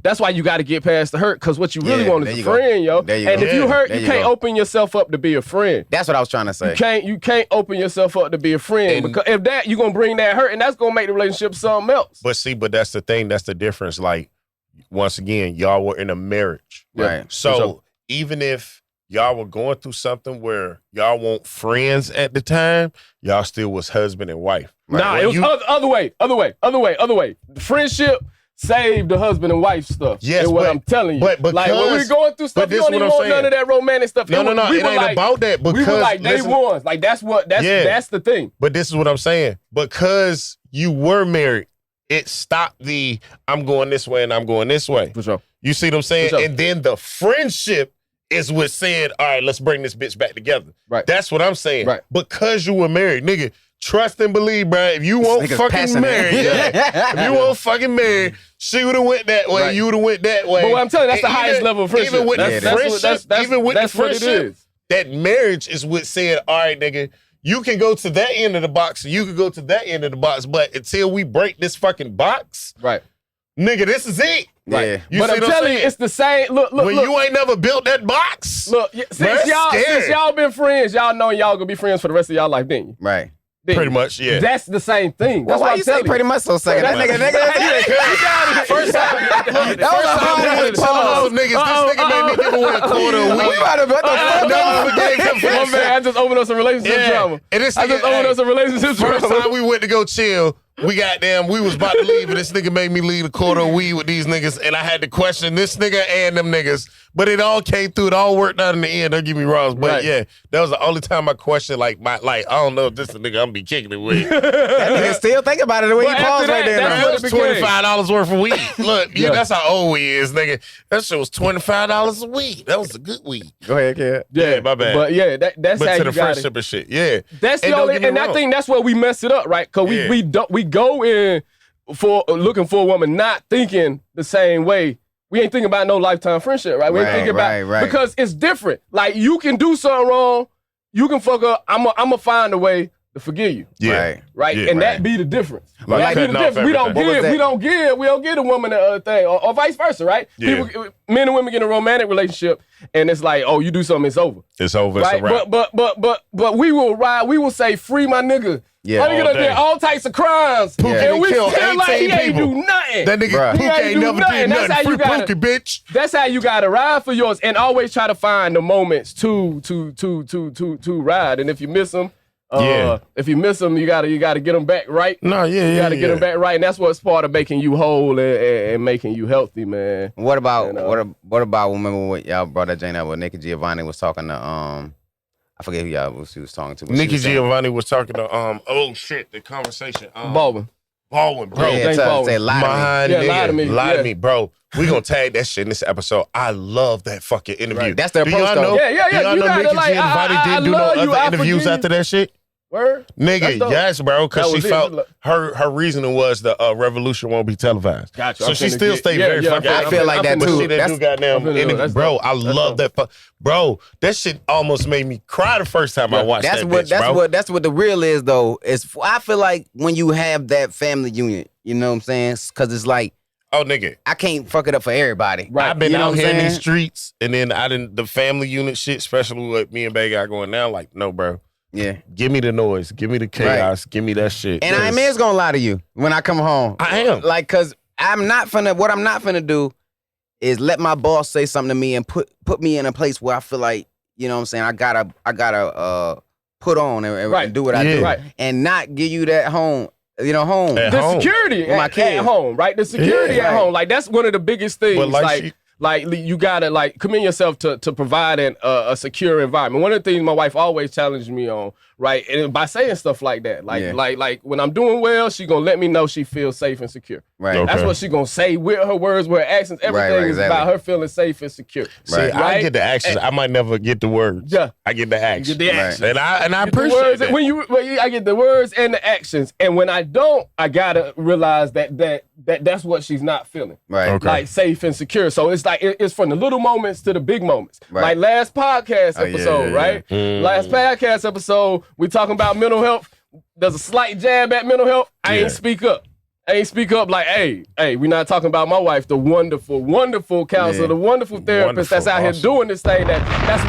that's why you got to get past the hurt, because what you really want is a friend, yo. And if you hurt, you can't open yourself up to be a friend. That's what I was trying to say. You can't open yourself up to be a friend, because if that, you're gonna bring that hurt, and that's gonna make the relationship something else. But that's the thing. That's the difference. Like, once again, y'all were in a marriage, right? So even if y'all were going through something where y'all weren't friends at the time, y'all still was husband and wife. Right? Nah, it was other way. Friendship saved the husband and wife stuff. Yes, what I'm telling you. But because, like when we were going through stuff, you don't even want none of that romantic stuff. No. It ain't about that. Because, we were like day ones. Like that's the thing. But this is what I'm saying. Because you were married, it stopped the I'm going this way and I'm going this way. For sure. You see what I'm saying? For sure. And then the friendship is what said, all right, let's bring this bitch back together. Right. That's what I'm saying. Right. Because you were married, nigga, trust and believe, bro. If you won't fucking marry, if you won't fucking marry, she would have went that way, right. you would have went that way. But what I'm telling you, that's the highest level of friendship. Even with the friendship, is. That marriage is what said, all right, nigga, you can go to that end of the box, and you can go to that end of the box, but until we break this fucking box, right, nigga, this is it. Right. You but I'm telling you, it's the same. Look. When you ain't never built that box. Look, since y'all been friends, y'all know y'all gonna be friends for the rest of y'all life, didn't you? Right. Pretty much, yeah. That's the same thing. That's why what you say pretty much so second. That nigga. First time, that was a hard pause. Niggas, this nigga made me give away a quarter a week. We might have never forgave him for that. Man, I just opened up some relationship drama. I just opened up some relationship drama. First time we went to go chill, we was about to leave, and this nigga made me leave a quarter of weed with these niggas, and I had to question this nigga and them niggas. But it all came through. It all worked out in the end. Don't get me wrong. But yeah, that was the only time I questioned, I don't know if this is the nigga I'm gonna be kicking it with. That nigga still think about it the way you paused right there. That was $25 worth of weed. Look, that's how old we is, nigga. That shit was $25 a weed. That was a good weed. Go ahead, kid. Yeah, my bad. But yeah, that's how to you the got friendship and shit. Yeah, that's the only, and I think that's where we mess it up, right? Because we go in for looking for a woman, not thinking the same way. We ain't thinking about no lifetime friendship, right? We ain't thinking about because it's different. Like you can do something wrong, you can fuck up. I'ma find a way to forgive you. Yeah. Right. Yeah, and that be the difference. Like that be the difference. We don't give a woman a thing, or vice versa, right? Yeah. Men and women get in a romantic relationship, and it's like, oh, you do something, it's over. It's over. Right? It's a wrap. But we will ride. We will say, free my nigga. Yeah, that nigga did all types of crimes, and we still like he ain't do nothing. That nigga Pookie ain't never did nothing. Free Pookie, bitch. That's how you gotta ride for yours, and always try to find the moments to ride. And if you miss them, you gotta get them back right. No, you gotta get them back right, and that's what's part of making you whole and making you healthy, man. What about remember when y'all brought that Jane out when Nikki Giovanni was talking to I forget who she was talking to. Nikki Giovanni was talking to the conversation. Baldwin, bro. Yeah, say lie to me. Lie to me, bro. We gonna tag that shit in this episode. I love that fucking interview. Right. That's their approach, though. Yeah. Do y'all know Nikki Giovanni didn't do no other interviews after that shit? Word? Nigga, yes, bro, because she felt her reasoning was the revolution won't be televised. Gotcha. So she still stayed very fucking. I feel like that too. Bro, I love that. Bro, that shit almost made me cry the first time I watched that bitch, bro. That's what the real is, though. I feel like when you have that family unit, you know what I'm saying? Because it's like, Oh, nigga. I can't fuck it up for everybody. Right. I've been You know out what I'm here in saying? these streets, and then the family unit shit, especially what me and Bay got going now. Like, no, bro. Yeah. Give me the noise. Give me the chaos. Give me that shit. And I ain't gonna lie to you when I come home. I am. Like, cause what I'm not finna do is let my boss say something to me and put me in a place where I feel like, you know what I'm saying, I gotta put on and do what I do. Right. And not give you that home. Home. At The home. security My at kids. home, right? The security Yeah, at right. home, like that's one of the biggest things. But Like you gotta like commend yourself to provide a secure environment. One of the things my wife always challenged me on, right, and by saying stuff like that, like when I'm doing well, she gonna let me know she feels safe and secure. Right. Okay. That's what she gonna say with her words, with her actions. Everything is exactly. about her feeling safe and secure. See, Right. I get the actions. I might never get the words. Yeah. I get the actions. You get the actions. And I Get the appreciate words, that. I get the words and the actions, and when I don't, I gotta realize that's what she's not feeling. Right. Okay. Like safe and secure. So it's like it's from the little moments to the big moments. Right. Like last podcast Oh, yeah, episode, yeah, right? Last podcast episode, we talking about mental health. There's a slight jab at mental health. I ain't speak up. Like, hey, we're not talking about my wife, the wonderful, wonderful counselor, Yeah. the wonderful therapist that's out here awesome. doing this thing. That's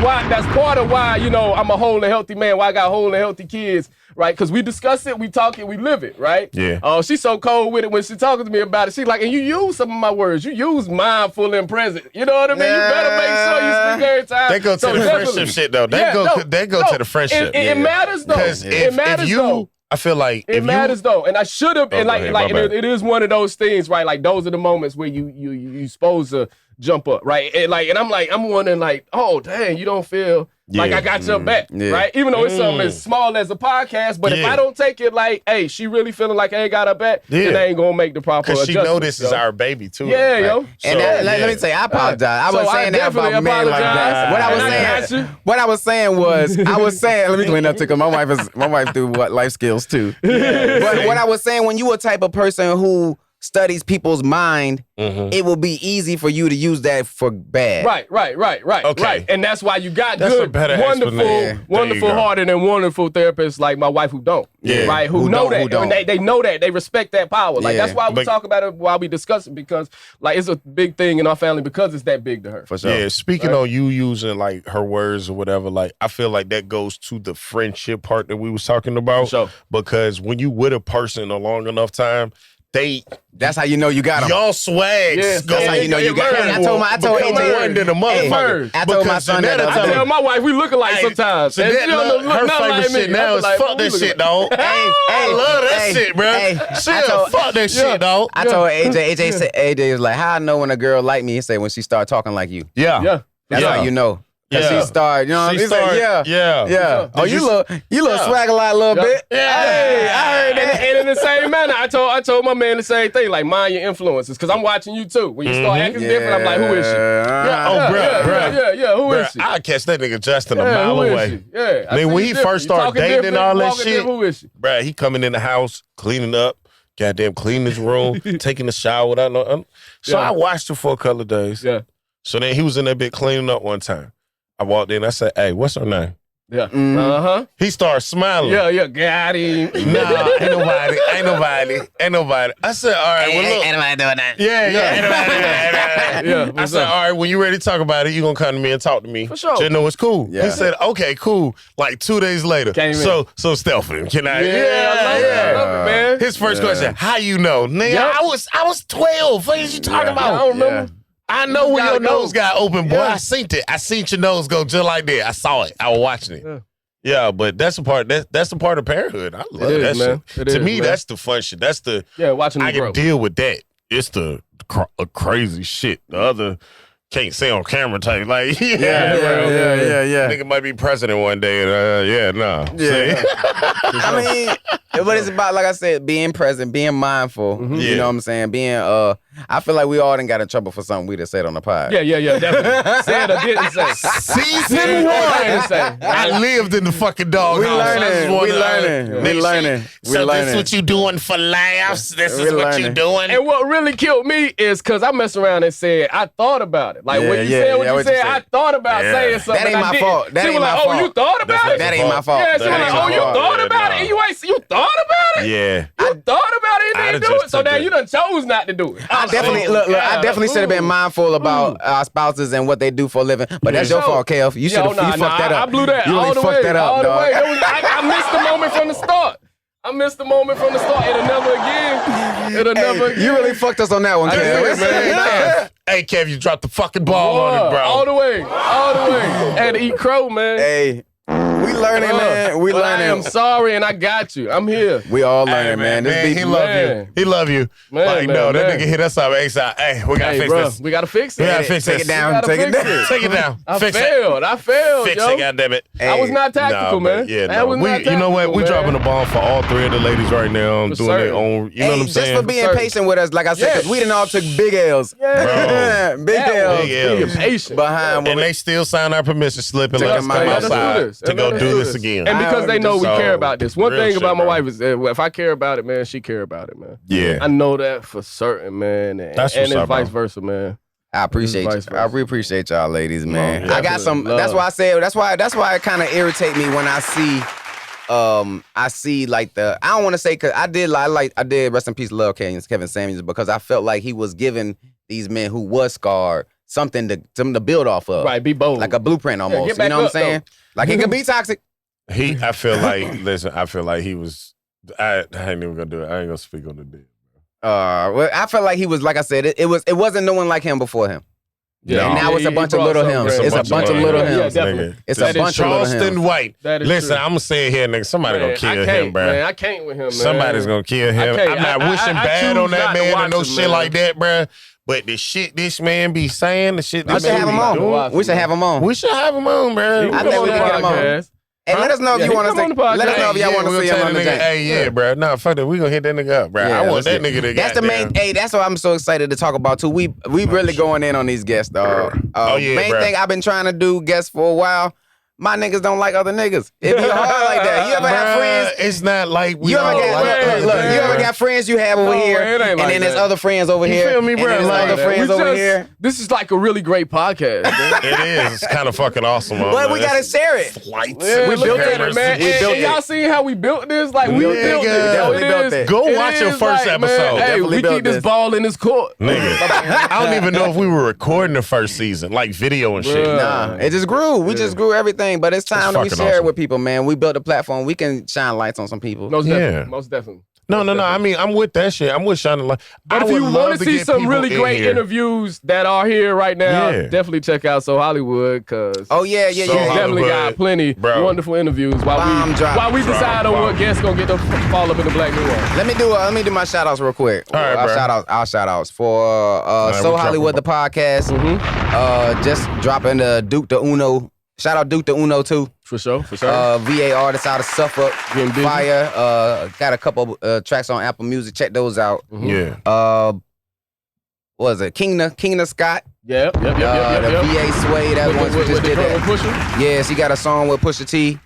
part of why, I'm a whole and healthy man, why I got whole and healthy kids, right? Because we discuss it, we talk it, we live it, right? Yeah. Oh, she's so cold with it when she talking to me about it. She's like, and you use some of my words. You use mindful and present. You know what I mean? You better make sure you speak every time. They go to the definitely- friendship shit though. They Yeah, go no, to the friendship. It matters though. Because It matters though. I feel like It matters though, and I should have. Oh, And go ahead, like my bad. it is one of those things, right? Like those are the moments where you supposed to jump up, right? And I'm wondering, like, oh dang, you don't feel like Yeah. I got your back, Yeah. right? Even though it's something as small as a podcast, but if Yeah. I don't take it like, hey, she really feeling like I ain't got her back, Yeah. then I ain't gonna make the proper because she adjustments, know this is yo. our baby too. Yeah, yo. And So, let me say, I apologize. I So was I saying that definitely about men like that. apologize. What I was And I got saying, you. what I was saying was, let me clean up too, because my wife do life skills too. But what I was saying, when you a type of person who studies people's mind, it will be easy for you to use that for bad. Right. Okay. Right. And that's why you got That's a good, better wonderful, explanation. There wonderful you go. hearted and wonderful therapists like my wife who don't. Yeah. Right. Who Who know don't, that. who don't. And they know that. They respect that power. Like Yeah. that's why we But- talk about it while we discuss it, because like it's a big thing in our family because it's that big to her. For sure. Yeah, speaking on you using like her words or whatever, like I feel like that goes to the friendship part that we was talking about. For sure. Because when you with a person a long enough time, That's how you know you got them. y'all swags Yeah, go. that's how you know you got 'em. I told become AJ one than a motherfucker. I told my Because son that Janetta the other I day. tell my wife we look alike Hey, sometimes. So And that she don't look, look her nothing favorite like me. shit I now be is like, fuck we that look shit, alike. dog. I love that shit, bro. I Fuck that shit, dog. I told AJ said, AJ was like, how I know when a girl like me? He said, when she start talking like you. Yeah. That's Yeah. how you know. Cause Yeah. she started, you know, She he's like, started- yeah. yeah. Oh, Did you you- look swag a lot a little Yeah. bit. Yeah. Hey, I heard that. And in the same manner, I told my man the same thing. Like, mind your influences, because I'm watching you too. When you start acting different, I'm like, who is she? Yeah. Oh, Yeah. bruh. Yeah. Who is she? I'll catch that nigga Justin a Yeah, mile who is away. she? Yeah. I Man, see when you he different. first You started talking dating and different, all that walking shit, different. Who is she? Bruh, he coming in the house, cleaning up, goddamn cleaning his room, taking a shower without no. So Yeah. I watched him for a couple of days. Yeah. So then he was in that bit cleaning up one time. I walked in, I said, hey, what's her name? Yeah. Mm. Uh-huh. He started smiling. Yeah. Got him. Nah, ain't nobody. I said, all right, well, look. Ain't nobody doing that. Yeah, ain't nobody doing that. Yeah, I what's said, up? all right, when you ready to talk about it, you gonna come to me and talk to me. For sure. Just know it's cool. Yeah. He said, okay, cool. Like 2 days later. Came in. So Stephen, can I? Yeah, I love it, man. His first question, how you know? Nigga, Yep. I was 12. What is you talking I about? don't remember. I know when your gotta go. nose got open, boy. Yeah. I seen it. I seen your nose go just like that. I saw it. I was watching it. Yeah, but that's the part. That's the part of parenthood. I love It that is, man. shit. It To is, me, man. that's the fun shit. That's the Yeah, watching I them can grow. deal with that. It's the crazy shit. The other can't say on camera type. Like Yeah. Nigga might be president one day. And, nah. Yeah. See? I mean, but it's about, like I said, being present, being mindful. You Yeah. know what I'm saying? Being, I feel like we all done got in trouble for something we just said on the pod. Yeah, definitely. Said or didn't say. Season Didn't one. say. I lived in the fucking dog We house. I just learning. wanna, We learning. make We sure- learning. We So this learning. what you doing for laughs? This We is what you learning. doing? And what really killed me is because I messed around and said, I thought about it. Like when you said what you what you said, said. I thought about Yeah. saying something. That ain't I my didn't. fault. That She ain't was like, my oh, fault. you thought about it? That ain't my fault. Yeah, she That was ain't like, oh, my you fault. thought about Yeah, it? And you thought about it? You thought about it? And didn't do it, so now you done chose not to do it. I definitely look. I definitely should have been mindful about our spouses and what they do for a living. But that's your fault, Kev. You should have fucked that up. I blew that You all really the fucked way. that up, all the dog. way. I missed the moment from the start. It'll never again. You really fucked us on that one, I Kev. did, man. Hey, Kev, you dropped the fucking ball on it, bro. All the way. I had to eat crow, man. Hey, we learning, man. We But I am learning. sorry, and I got you. I'm here. We all Hey, learning, man. This he beat, love man. you. He love you. Man, like, man, no, that man. nigga hit us up. Hey, we gotta fix bro, this. we gotta fix it. We gotta fix take this. it down. gotta Take it fix down. it. Take it down. I Fix it. failed, Fix yo. it, goddammit. I was not tactical, Nah, man. but yeah, That no. was not You know what? tactical, We man. dropping the bomb for all three of the ladies right now. For Doing their certain. own. You know what I'm Just saying? for being Certain. patient with us, like I said, because we done all took big L's. Yeah. Big L's. Big L's. Being patient. Behind And what they still sign our permission slip and Take let us them come out. Let us do outside this. to go Let us do this again. And because they know we So, care about this. One real thing shit, about my bro. wife is if I care about it, man, she care about it, man. Yeah. I know that for certain, man. And, That's and what's it's up, bro. vice versa, man. I appreciate you. Vice versa. I really appreciate y'all ladies, man. Yeah. I got some. Love. That's why I said. That's why it kind of irritate me when I see like the. I don't want to say because I did rest in peace, love Kevin Samuels, because I felt like he was giving these men who was scarred something to build off of, Right, be bold. like a blueprint almost. get back You know what I'm up, saying? Like it could be toxic. I feel like, listen, I feel like he was, I ain't even gonna do it. I ain't gonna speak on the deal. Well, I felt like he was, like I said, it wasn't no one like him before him. Yeah. And now it's a bunch of little hims. It's a bunch of little hims. Yeah, definitely. It's That a is bunch of little Charleston hims. White. That is Listen, true. I'm gonna say it here, nigga. Somebody Man, gonna kill I can't, him, bro. Man, I can't with him, man. Somebody's gonna kill him. I can't. I'm not wishing I bad choose on that not to man watch and no him, shit man. like that, bro. But the shit this man be saying, the shit We this should man have be him on. doing, We should have him on. we should have him on, bro. I think we can get him on. And let us know if Yeah, you he want come on the to. podcast. Let us know if y'all want to see him on the nigga. jank. Hey, yeah, bro. Nah, fuck that. We gonna hit that nigga up, bro. Yeah, I want let's that get- nigga to That's the main. Hey, that's what I'm so excited to talk about too. We really going in on these guests, dog. Oh, yeah, main bruh. thing I've been trying to do guests for a while. My niggas don't like other niggas. It be hard like that. You ever have friends? It's not like we You ever all got like look, other you ever things, got friends you have over No, here, it ain't and like then there's that. other friends over You here, feel me, and bruh? then there's Like other that. friends over here. This is like a really great podcast, man. It is. It's kind of fucking awesome. But we gotta share it. Lights. Yeah, We look built at it, it, man. We And- built and y'all it. seen how we built this? Like we Nigga, built we it. definitely It built is- it. Go it watch your is first like, man, episode. Hey, Definitely we built keep this this. ball in this court. Nigga, I don't even know if we were recording the first season, like video and shit. Bruh. Nah, it just grew. We just grew everything. But it's time that we fucking share it awesome. with people, man. We built a platform. We can shine lights on some people. Most Yeah. definitely. Most definitely. No. I mean, I'm with that shit. I'm with shining light. But if I you would want love to see get some people really in great here. interviews that are here right now, Yeah. definitely check out So Hollywood, because Oh yeah, So he's yeah. definitely got Hollywood, plenty bro. wonderful interviews while Bomb drop. we decide on Bomb. what guests gonna get to fall up in the Black New-Aunce. Let me do my shout outs real quick. All right, bro. Our shout outs for right, So we'll Hollywood the drop podcast. Just dropping the Duke the Uno. Shout out Duke the Uno too. For sure. VA artist out of Suffolk. Getting busy. Fire. Got a couple tracks on Apple Music. Check those out. Yeah. What was it? King the Scott. Yep. The VA Sway. That one we just did that. Pusher. Yeah, she got a song with Pusha T.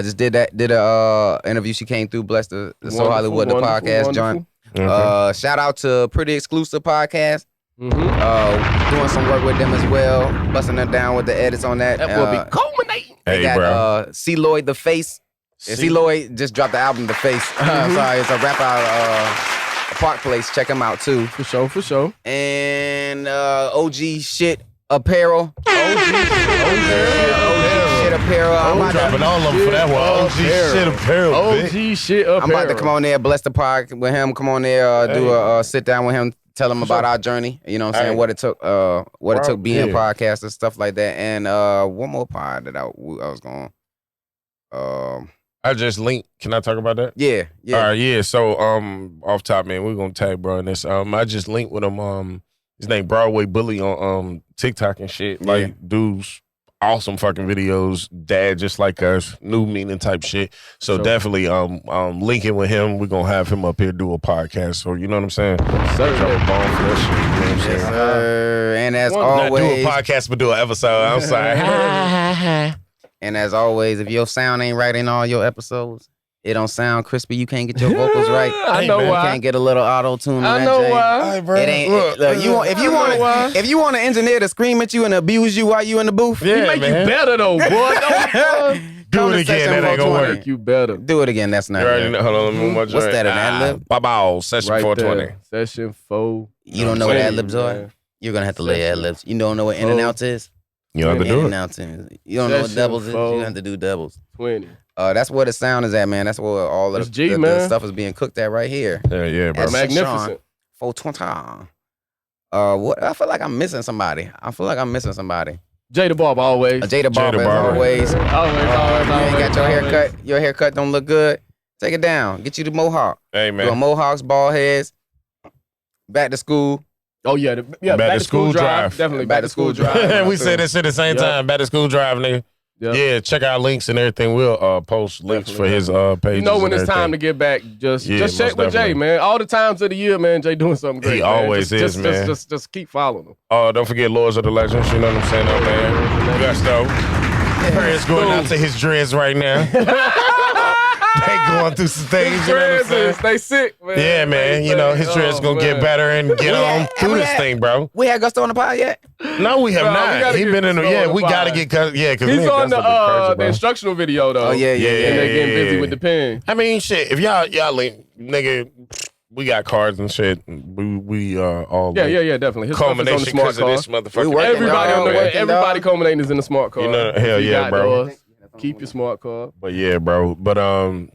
Just did a interview. She came through. Bless the So Wonderful, Hollywood the wonderful, podcast joint. Okay. Shout out to Pretty Exclusive Podcast. Mm-hmm. Doing some work with them as well. Busting them down with the edits on that. That will be culminating. They Hey, got bro. C. Lloyd The Face. Yeah, C. Lloyd just dropped the album The Face. Sorry, it's a rapper out Park Place. Check him out too. For sure. And OG Shit Apparel. OG Shit Apparel. I'm dropping all of them for that one. OG shit apparel, bitch. OG shit up I'm about to come on there, bless the park with him. Come on there, do a sit down with him, tell him about our journey. You know what I'm saying? Hey. What it took being Yeah. podcasters, stuff like that. And one more pod that I was going. I just linked. Can I talk about that? Yeah. All right, yeah. So, off top, man, we're gonna tag bro in this. I just linked with him. His name Broadway Bully on TikTok and shit. Like, Yeah. dudes, awesome fucking videos. Dad just like us, new meaning type shit. So Sure. definitely, linking with him. We're gonna have him up here do a podcast. So you know what I'm saying? Drop a bomb for that shit. You know what I'm Yes, saying? sir. And as Not always, do a podcast, but do an episode. I'm sorry. and as always, if your sound ain't right in all your episodes, It don't sound crispy. You can't get your vocals right. I know You why. can't get a little auto tune on I that know Jay. why. Hey, bro. It ain't. Look, you want if you want if you want an engineer to scream at you and abuse you while you in the booth. Yeah, He make man. you better though, boy. Do it again. That ain't gonna work. Make you better. Do it again. That's not. You already Good. know. Hold on, let me move my What's joint. that, an ad-lib? Bow, session Right 420. there. Session 4. You don't know what ad libs Man. are. You're gonna have to lay ad libs. You don't know what in and outs is. You have to In do and it. outs is. You don't know what Session doubles is. four. You have to do doubles. 20. That's where the sound is at, man. That's where all of It's the, G, the man. stuff is being cooked at right here. Yeah, bro. That's Magnificent. 420. What? I feel like I'm missing somebody. Jay the Barber always. Jada Barber, as Barber. always. Always. You ain't got your always. haircut. Your haircut don't look good. Take it down. Get you the mohawk. Hey, Doing man. mohawks, bald heads. Back to school. Oh yeah, back to school drive. Definitely back to school drive. We said that shit at the same Yep. time. Back to school drive, nigga. Yep. Yeah, check our links and everything. We'll post links for his page. You know when it's time to get back, just Yeah, check most with Jay, definitely. man. All the times of the year, man, Jay doing something great. He man. always Just- is, just, man. Just keep following him. Don't forget Lords of the Legends. You know what I'm saying, though, man. Gusto. Prayers going out to his dreads right now. They going through some things, you know what I'm saying? They sick, man. Yeah, man. You know, his dreads gonna get better and get on through this thing, bro. We had Gusto on the pod yet? No, we have No, we not. gotta He get been in the, Gusto yeah, on the we gotta pod. get, because He's on the bro. instructional video though. Oh yeah. And they getting busy yeah. with the pen. I mean, shit, if y'all link, nigga, we got cards and shit. We all Yeah, definitely. His stuff is on the culmination smart because of car. this motherfucker. We working, Everybody dog. on the way. Working, Everybody dog. culminating is in the smart car. You know, hell If you yeah, got bro. yours, keep your smart car. But yeah, bro. But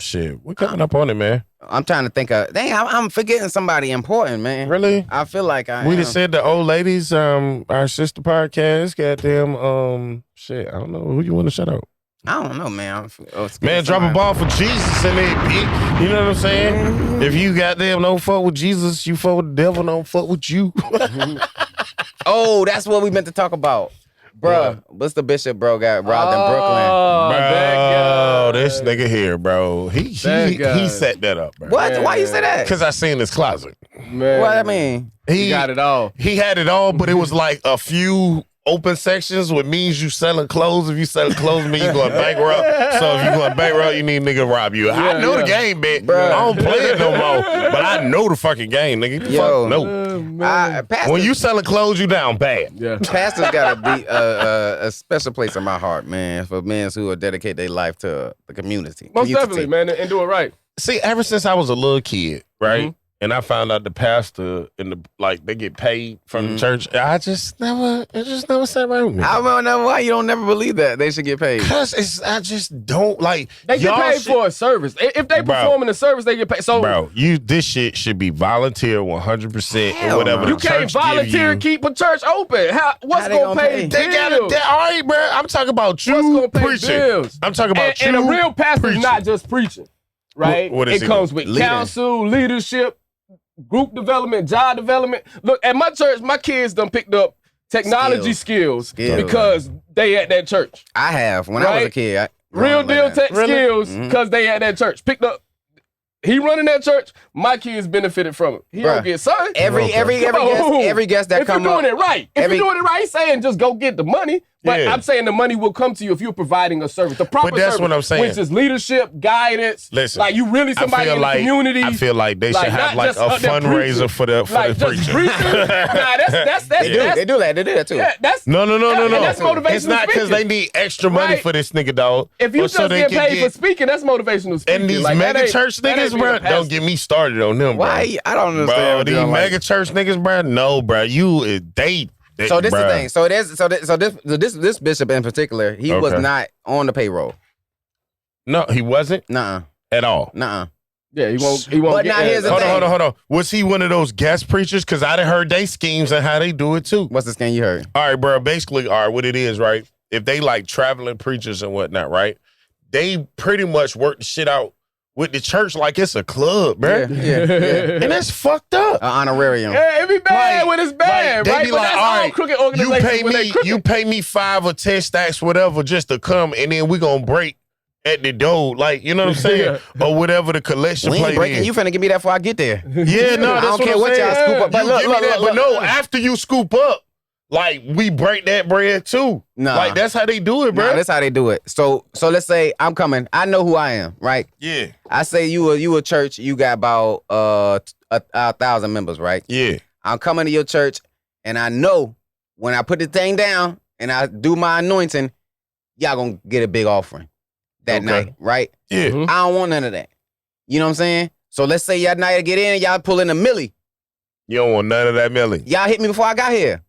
shit, we coming up on it, man. I'm trying to think of. Dang, I'm forgetting somebody important, man. Really? I feel like I. We am. just said the old ladies, our sister podcast, goddamn, shit. I don't know who you want to shout out. I don't know, man. Man, drop a ball for Jesus in there, bitch. You know what I'm saying? If you goddamn don't fuck with Jesus, you fuck with the devil, don't fuck with you. Oh, that's what we meant to talk about, bruh. What's the bishop, bro? Got robbed in Brooklyn. Oh, that guy. this nigga here, bro. He guy. set that up, bro. What? Why you say that? Because I seen his closet. Man. What I mean? He got it all. He had it all, but it was like a few open sections, which means you selling clothes. If you selling clothes, mean you going bankrupt. So if you going bankrupt, you need a nigga to rob you. I know the game, bitch. Bruh. I don't play it no more, but I know the fucking game, nigga. Yo. Fuck no. Pastor, When you selling clothes, you down bad. Yeah. Pastor's got to be a special place in my heart, man, for men who will dedicate their life to the community. Most definitely, man, and do it right. See, ever since I was a little kid, right? Mhm. And I found out the pastor they get paid from the church. It just never sat right with me. I don't know why you don't never believe that they should get paid. Cause I just don't like. They get y'all paid shit- for a service. If they Bro. perform in a service, they get paid. So Bro, this shit should be volunteer 100% or Hell whatever. no. the you can't church give volunteer and you. keep a church open. What's How they gonna gonna pay? pay? They got it. bills? All right, bro. I'm talking about you What's gonna pay preaching. bills? I'm talking about And you. a real pastor's preaching. not just preaching, right? What is it it? comes with Leading. counsel, leadership, group development, job development. Look, at my church, my kids done picked up technology skills Skills. because they at that church. I have when I was a Right? kid. Real growing deal like that. tech skills because they at that church. Picked up. He running that church. My kids benefited from it. He Bruh. don't get son. Every guest that if come you're up. doing it right, if every- you're doing it right, he's saying just go get the money. But Yeah. I'm saying the money will come to you if you're providing a service. The proper But that's service, what I'm saying. which is leadership, guidance. Listen, like you really somebody I feel in like, the community. I feel like they should like, have not like just a up there fundraiser preaching. for the like just preacher. preaching. Nah, that's They do that. They do that too. yeah, that's No. and that's motivational It's not because speaking. they need extra money Right? for this nigga, dog. If you Or just so they get can paid for speaking, that's motivational speaking. And these Like, that mega ain't- church that ain't niggas, being a bro, pastor. don't get me started on them, bro. Why? I don't understand. Bro, what you these don't like. mega church niggas, bro. No, bro. So this is the bruh. thing. So this bishop in particular, he was Okay. not on the payroll. No, he wasn't Nuh-uh. at all. Nuh-uh. Yeah, he won't. But get now that. here's the Hold thing. on. Was he one of those guest preachers? Because I done heard they schemes and how they do it too. What's the skin you heard? All right, bro. Basically, all right, what it is, right? If they like traveling preachers and whatnot, right? They pretty much work the shit out with the church like it's a club, bro. Yeah. And that's fucked up. Honorarium. Yeah, it be bad Like- when it's bad, They right? be But like, that's all all right, crooked organizations when they crooked. you pay me 5 or 10 stacks, whatever, just to come, and then we gonna break at the door, like, you know what I'm saying, or whatever the collection We ain't plate breaking. is. You finna give me that before I get there. Yeah, no, I that's don't care I'm what y'all saying. scoop up. But You look, give me that, but no, after you scoop up, like we break that bread too. Nah. Like that's how they do it, bro. Nah, that's how they do it. So let's say I'm coming. I know who I am, right? Yeah. I say you a church. You got about 1,000 members, right? Yeah. I'm coming to your church, and I know when I put the thing down and I do my anointing, y'all gonna get a big offering that night, right? Yeah. Mhm. I don't want none of that. You know what I'm saying? So let's say y'all night get in, y'all pull in a milli. You don't want none of that milli. Y'all hit me before I got here.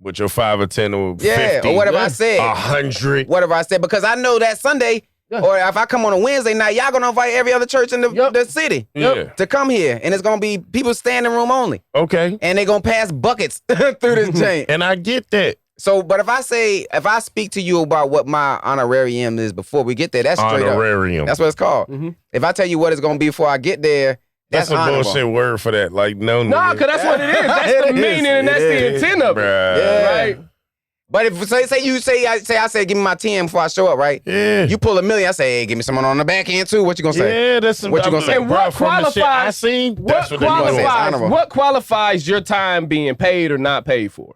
With your 5 or 10 or 50. Yeah, or whatever I said. 100. Whatever I said, because I know that Sunday, or if I come on a Wednesday night, y'all gonna invite every other church in the city Yeah. to come here. And it's gonna be people standing room only. Okay. And they gonna pass buckets through this chain. And I get that. So, but if I speak to you about what my honorarium is before we get there, that's straight Honorarium. up. That's what it's called. Mhm. If I tell you what it's gonna be before I get there, That's a honorable. bullshit word for that. Like, no. Nah, because that's what it is. That's the It is. meaning and that's the intent of it. Bruh. Yeah. Right? But if I say give me my 10 before I show up, right? Yeah. You pull a million, I say, hey, give me someone on the back end too. What you gonna say? Yeah, that's What you gonna say? And what from the shit I qualifies- seen, What that's what they be doing. It's qualifies? honorable. What qualifies your time being paid or not paid for?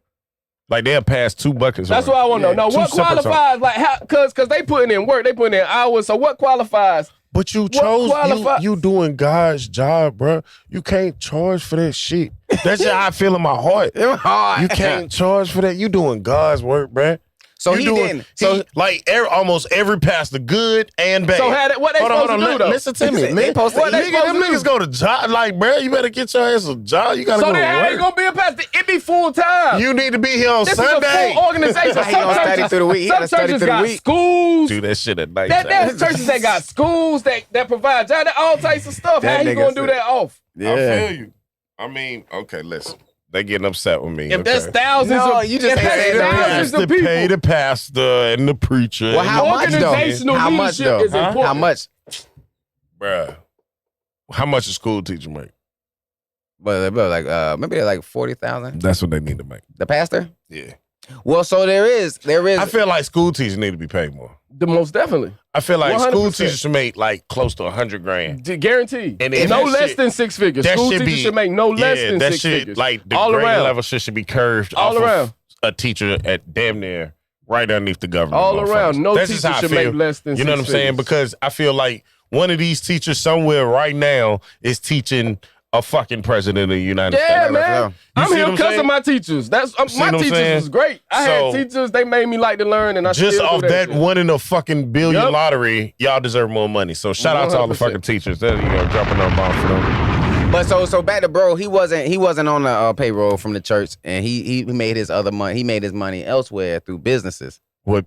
Like they'll pass 2 buckets. That's on what I it. want to know. No, Two what separate qualifies? Like how? Because they putting in work, they putting in hours. So what qualifies? But you What chose qualifies? you doing God's job, bro. You can't charge for that shit. That's how I feel in my heart. It hard. You can't charge for that. You doing God's work, bro. So You he doing, didn't. So like almost every pastor, good and bad. So what they supposed to do though? Listen to me, They man. supposed to What eat. them niggas go to job, like, bro. You better get your ass a job. You gotta So go then to how work. you gonna be a pastor? It be full time. You need to be here on This Sunday. is a full organization. He gonna study through the week. He Some gotta study churches through the got week. schools. Do that shit at night. There's churches that got schools that provide jobs, all types of stuff. That How he nigga gonna do said- that off? I feel you. I mean, okay, listen. They getting upset with me. If there's okay. thousands No, of you just if ain't there's say that. thousands Has of to people, pay the pastor and the preacher. Well, and how the- much though? organizational How much leadership though? is important. How much? Bruh. How much a school teacher make? But maybe like 40,000. That's what they need to make. The pastor? Yeah. Well, so there is. I feel like school teachers need to be paid more. The most definitely, I feel like 100%. school teachers should make like close to $100,000. Guaranteed. And if no that less shit- than 6 figures. that School should teachers be- should make no less than that 6 shit, figures. like the all grade around. level shit should be curved All off around. of a teacher at damn near right underneath the government. All motherfuckers. around. No That's just teacher how I should feel. make less than You know what I'm 6 saying? figures. Because I feel like one of these teachers somewhere right now is teaching a fucking president of the United Yeah, States. man. You I'm see here what I'm because saying? of my teachers. That's See my what I'm teachers saying? was great. I So- had teachers. They made me like to learn, and I Just still off do that shit. one in a fucking billion Yup. lottery, y'all deserve more money. So shout out to all the 100%. fucking teachers. There you go, dropping them off for them. But so back to bro, he wasn't on the payroll from the church, and he made his other money. He made his money elsewhere through businesses. What?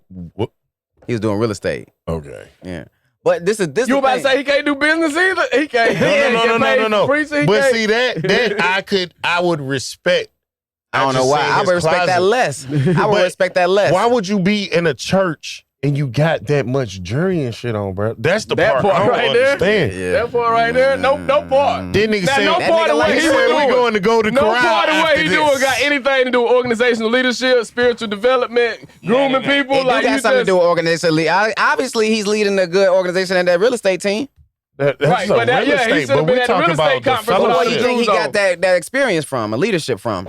He was doing real estate. Okay. Yeah. But this You the about to thing. say he can't do business either? He can't. No. Preacher, he But can't. see that I would respect. I don't know just why. seen I his would respect that closet. less. I would But respect that less. Why would you be in a church and you got that much jury and shit on, bro? That's the That part part I don't right there? understand. Yeah. That part right there, no part. Then nigga Now, said, no that part nigga of like what he he said was we doing. going to go to No corral part of what after he this. doing got anything to do with organizational leadership, spiritual development, grooming people. It do Like got you something to just, do with organization. Obviously, he's leading a good organization in that real estate team. That's Right, a but that- real yeah, he estate, should've but been we at the talking real estate about the conference with But all where the you fellowship. think he shoes got on. that experience from, a leadership from?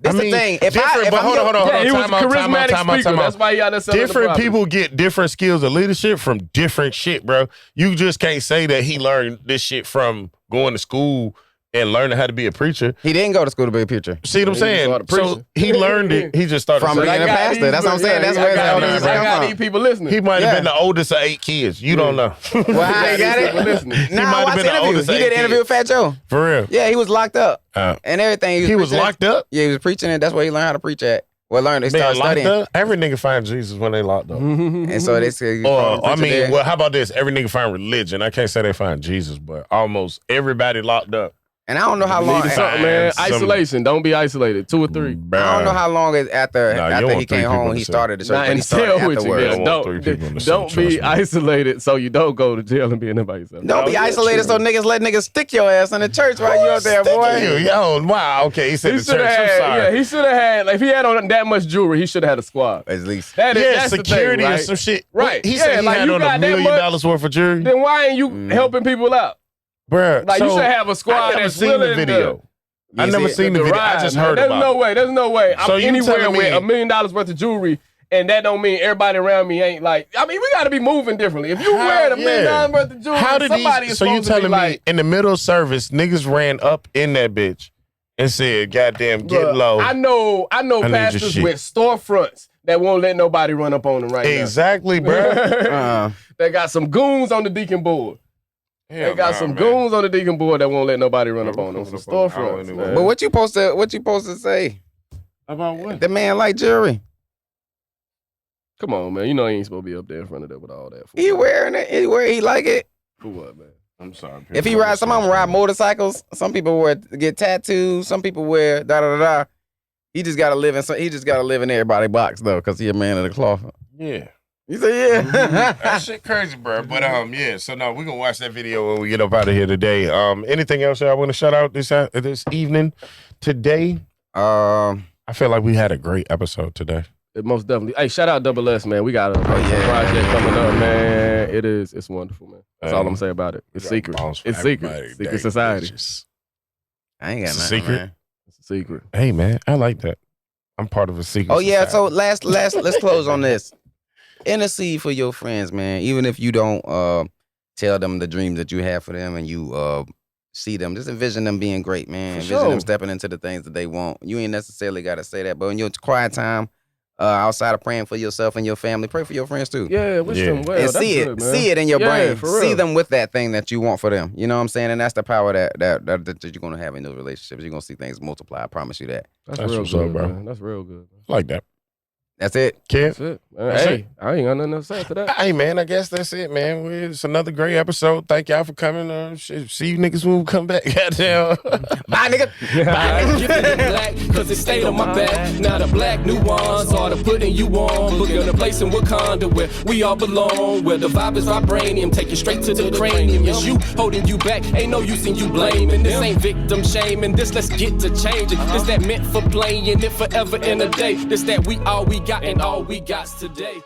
This I mean, the thing. If different, but I'm hold your- on. yeah, he was a Time out, charismatic speaker. That's why he got that selling the Different property. people get different skills of leadership from different shit, bro. You just can't say that he learned this shit from going to school and learning how to be a preacher. He didn't go to school to be a preacher. See what I'm He saying? started So preaching. he learned it. He just started From saying- being a pastor. That's what I'm saying. That's I where got the these- elders I come got from. these people listening. He might have Yeah. been the oldest of 8 kids. You don't know. Well, how he got People it? listening. He Nah, might I have watched been the the interview. oldest He of did 8 an interview with Fat Joe. For real. Yeah, he was locked up Uh, and everything. he was preaching. locked up. Yeah, he was preaching, and that's where he learned how to preach at. Well, learned. They Being started locked studying, up. Every nigga find Jesus when they locked up. and so they said, I mean, well, how about this? Every nigga find religion. I can't say they find Jesus, but almost everybody locked up. and I don't know how long. Need to I find Man, some- isolation. Don't be isolated. 2 or 3. don't know how long it after Nah, you after want he 3 came people home. in He the cell. started the church. Not but he in started jail with you. afterwards. I want 3 people in the cell, Don't be trust me. isolated so you don't go to jail and be in there by yourself. Don't be isolated so niggas let niggas stick your ass in the church while you up there, boy. Yo, wow. Okay, he said He the should church. have I'm had. sorry. Yeah, he should have had. Like, if he had on that much jewelry, he should have had a squad. At least. That is, Yeah, that's security the thing, or right? some shit. Right. He Yeah, said he like, had you on got $1 that million much- worth of jury. Then why ain't you helping people out? Bruh, Like, you should have a squad I never that's seen willing the video. I never seen the video. I just heard There's about no way. There's no way. So I'm you anywhere telling with me- $1 million worth of jewelry, and that don't mean everybody around me ain't like. I mean, we got to be moving differently. If you wear $1 million worth of jewelry, How did somebody these? is So you supposed to be telling me like, in the middle of service, niggas ran up in that bitch and said, "Goddamn, get "Bruh, low." I know need your pastors shit. with storefronts that won't let nobody run up on them right Exactly, bro. now. They got some goons on the deacon board. They got some goons on the deacon board that won't let nobody run up on them. Some storefronts, man. But what you supposed to say? About what? The man like jury. Come on, man. You know he ain't supposed to be up there in front of that with all that. He wearing it. He like it. For what, man? I'm sorry. If he rides, some of them ride motorcycles. Some people get tattoos. Some people wear da da da da. He just gotta live in everybody's box though, cause he a man of the cloth. Yeah. You say yeah. That shit crazy, bro. But yeah. So no, we're gonna watch that video when we get up out of here today. Anything else y'all want to shout out this evening today? I feel like we had a great episode today. It most definitely. Hey, shout out Double S, man. We got a project coming up, man. It's wonderful, man. That's all I'm gonna say about it. It's secret. It's secret. Secret society. I ain't got It's a nothing, secret? man. It's a secret. Hey man, I like that. I'm part of a secret. Oh yeah. So society. let's close on this. Intercede for your friends, man. Even if you don't tell them the dreams that you have for them, and you see them, just envision them being great, man. Envision them stepping into the things that they want. You ain't necessarily got to say that, but in your quiet time, outside of praying for yourself and your family, pray for your friends too. Yeah, wish them well. And That's see good, it, man. see it in your brain. for real. See them with that thing that you want for them. You know what I'm saying? And that's the power that you're gonna have in those relationships. You're gonna see things multiply. I promise you that. That's That's real what's good, up, bro. man. That's real good. I like that. That's it. Kev? That's it. That's Hey, it. I ain't got nothing to say to that. Hey man, I guess that's it, man. It's another great episode. Thank y'all for coming. See you niggas when we come back. Goddamn. Bye, nigga. I gifted in black, cause it stayed on my back. Now the black New-Aunce are the putting you on. Booking a place in Wakanda where we all belong. Where the vibe is vibranium, take you straight to the cranium. It's you holding you back, ain't no use in you blaming. This ain't victim shaming, this let's get to changing. This that meant for playing it forever in a day. This that we all we got and all we got's today.